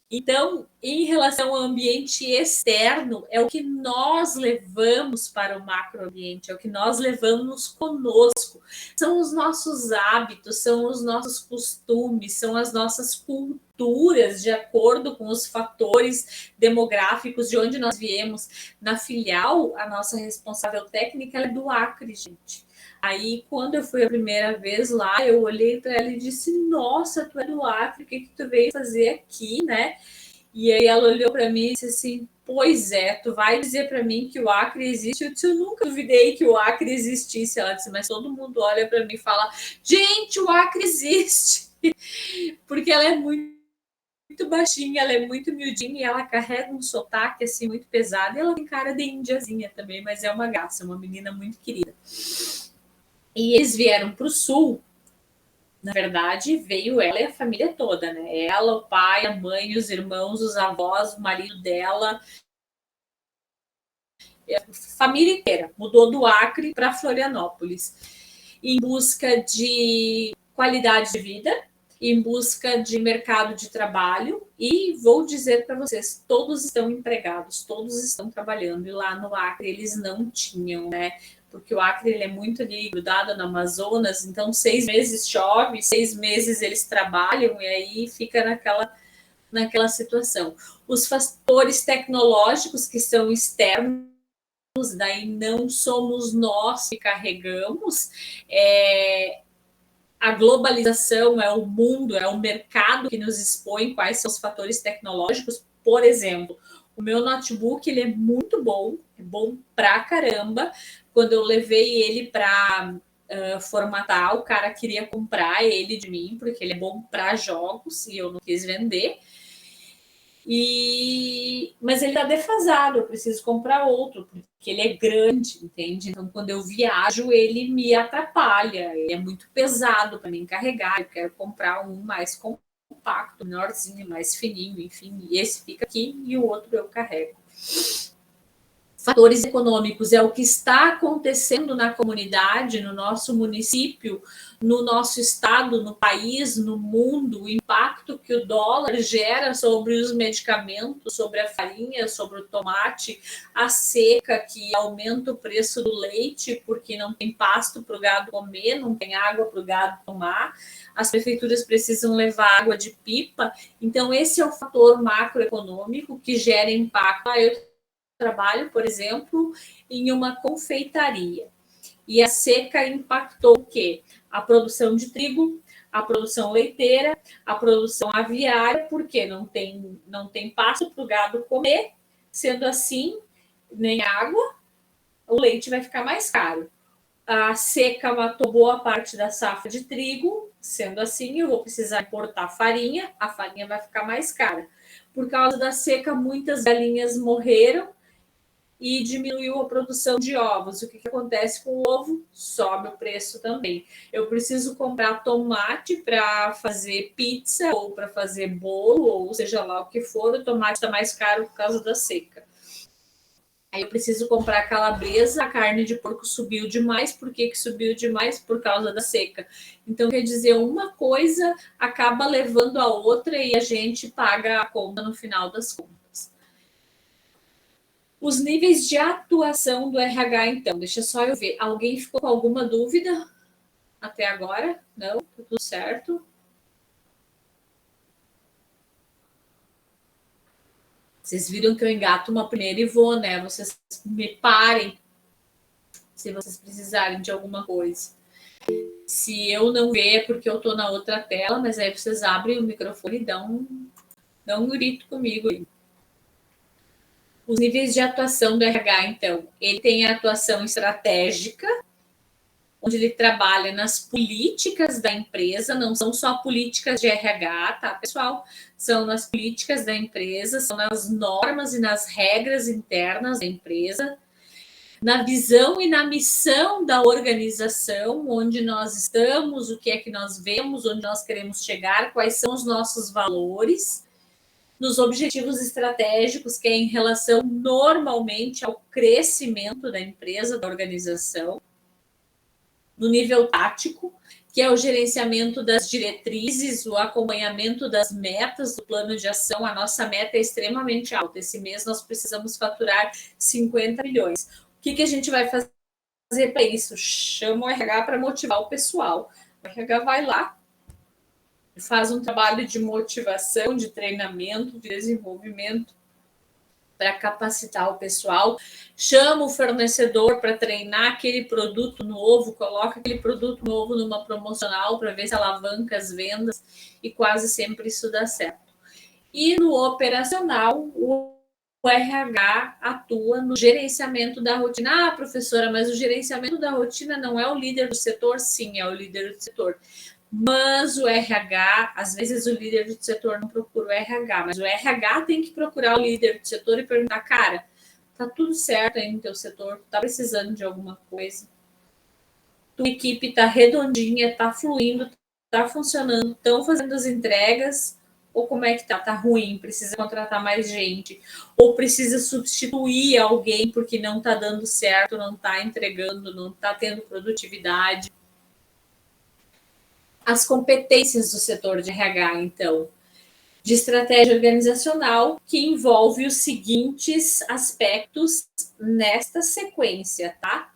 [SPEAKER 1] Então, em relação ao ambiente externo, é o que nós levamos para o macroambiente, é o que nós levamos conosco. São os nossos hábitos, são os nossos costumes, são as nossas culturas, de acordo com os fatores demográficos de onde nós viemos. Na filial, a nossa responsável técnica é do Acre, gente. Aí, quando eu fui a primeira vez lá, eu olhei para ela e disse: nossa, tu é do Acre, o que tu veio fazer aqui, né? E aí ela olhou para mim e disse assim: pois é, tu vai dizer para mim que o Acre existe? Eu disse: eu nunca duvidei que o Acre existisse. Ela disse: mas todo mundo olha para mim e fala: gente, o Acre existe. Porque ela é muito baixinha, ela é muito miudinha e ela carrega um sotaque assim muito pesado. E ela tem cara de indiazinha também, mas é uma graça, uma menina muito querida. E eles vieram para o sul, na verdade, veio ela e a família toda, né? Ela, o pai, a mãe, os irmãos, os avós, o marido dela, a família inteira mudou do Acre para Florianópolis, em busca de qualidade de vida, em busca de mercado de trabalho, e vou dizer para vocês, todos estão empregados, todos estão trabalhando, e lá no Acre eles não tinham, né? Porque o Acre ele é muito ali grudado no Amazonas, então 6 meses chove, 6 meses eles trabalham, e aí fica naquela situação. Os fatores tecnológicos que são externos, daí não somos nós que carregamos, a globalização, é o mundo, é o mercado que nos expõe quais são os fatores tecnológicos. Por exemplo, o meu notebook ele é muito bom, é bom pra caramba. Quando eu levei ele para formatar, o cara queria comprar ele de mim, porque ele é bom para jogos e eu não quis vender. Mas ele está defasado, eu preciso comprar outro, porque ele é grande, entende? Então, quando eu viajo, ele me atrapalha, ele é muito pesado para mim carregar, eu quero comprar um mais compacto, menorzinho, mais fininho, enfim, e esse fica aqui e o outro eu carrego. Fatores econômicos é o que está acontecendo na comunidade, no nosso município, no nosso estado, no país, no mundo, o impacto que o dólar gera sobre os medicamentos, sobre a farinha, sobre o tomate, a seca que aumenta o preço do leite, porque não tem pasto para o gado comer, não tem água para o gado tomar, as prefeituras precisam levar água de pipa. Então, esse é o fator macroeconômico que gera impacto. Eu trabalho, por exemplo, em uma confeitaria. E a seca impactou o quê? A produção de trigo, a produção leiteira, a produção aviária, porque não tem pasto para o gado comer. Sendo assim, nem água, o leite vai ficar mais caro. A seca matou boa parte da safra de trigo, sendo assim, eu vou precisar importar farinha, a farinha vai ficar mais cara. Por causa da seca, muitas galinhas morreram, e diminuiu a produção de ovos. O que acontece com o ovo? Sobe o preço também. Eu preciso comprar tomate para fazer pizza ou para fazer bolo, ou seja lá o que for, o tomate está mais caro por causa da seca. Aí eu preciso comprar calabresa, a carne de porco subiu demais. Por que subiu demais? Por causa da seca. Então, quer dizer, uma coisa acaba levando a outra e a gente paga a conta no final das contas. Os níveis de atuação do RH, então, deixa só eu ver. Alguém ficou com alguma dúvida até agora? Não? Tudo certo? Vocês viram que eu engato uma primeira e vou, né? Vocês me parem se vocês precisarem de alguma coisa. Se eu não ver, é porque eu tô na outra tela, mas aí vocês abrem o microfone e dão um grito comigo aí. Os níveis de atuação do RH, então, ele tem a atuação estratégica, onde ele trabalha nas políticas da empresa, não são só políticas de RH, tá, pessoal? São nas políticas da empresa, são nas normas e nas regras internas da empresa, na visão e na missão da organização, onde nós estamos, o que é que nós vemos, onde nós queremos chegar, quais são os nossos valores, nos objetivos estratégicos, que é em relação normalmente ao crescimento da empresa, da organização, no nível tático, que é o gerenciamento das diretrizes, o acompanhamento das metas do plano de ação. A nossa meta é extremamente alta. Esse mês nós precisamos faturar 50 milhões. O que a gente vai fazer para isso? Chama o RH para motivar o pessoal. O RH vai lá, faz um trabalho de motivação, de treinamento, de desenvolvimento para capacitar o pessoal, chama o fornecedor para treinar aquele produto novo, coloca aquele produto novo numa promocional para ver se alavanca as vendas e quase sempre isso dá certo. E no operacional, o RH atua no gerenciamento da rotina. Ah, professora, mas o gerenciamento da rotina não é o líder do setor? Sim, é o líder do setor. Mas o RH, às vezes o líder do setor não procura o RH, mas o RH tem que procurar o líder do setor e perguntar, cara, tá tudo certo aí no teu setor, tá precisando de alguma coisa? Tua equipe tá redondinha, tá fluindo, tá funcionando, estão fazendo as entregas, ou como é que tá? Tá ruim, precisa contratar mais gente, ou precisa substituir alguém porque não tá dando certo, não tá entregando, não tá tendo produtividade. As competências do setor de RH, então, de estratégia organizacional, que envolve os seguintes aspectos nesta sequência, tá?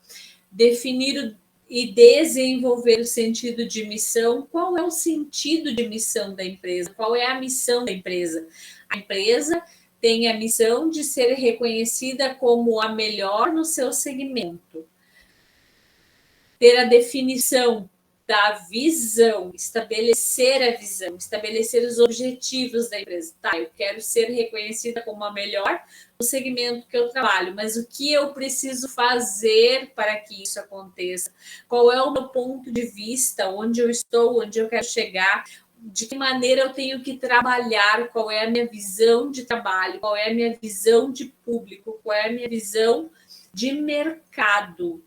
[SPEAKER 1] Definir e desenvolver o sentido de missão. Qual é o sentido de missão da empresa? Qual é a missão da empresa? A empresa tem a missão de ser reconhecida como a melhor no seu segmento. Ter a definição da visão, estabelecer a visão, estabelecer os objetivos da empresa. Tá, eu quero ser reconhecida como a melhor no segmento que eu trabalho, mas o que eu preciso fazer para que isso aconteça? Qual é o meu ponto de vista? Onde eu estou? Onde eu quero chegar? De que maneira eu tenho que trabalhar? Qual é a minha visão de trabalho? Qual é a minha visão de público? Qual é a minha visão de mercado?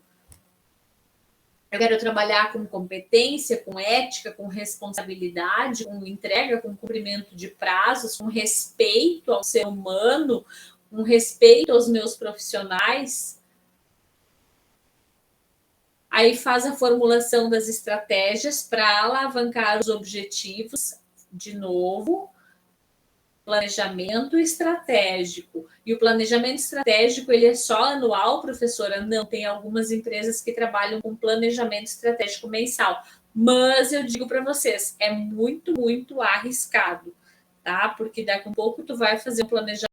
[SPEAKER 1] Eu quero trabalhar com competência, com ética, com responsabilidade, com entrega, com cumprimento de prazos, com respeito ao ser humano, com respeito aos meus profissionais. Aí faz a formulação das estratégias para alavancar os objetivos, de novo, planejamento estratégico. E o planejamento estratégico, ele é só anual, professora? Não, tem algumas empresas que trabalham com planejamento estratégico mensal. Mas eu digo para vocês, é muito, muito arriscado, tá? Porque daqui a um pouco tu vai fazer um planejamento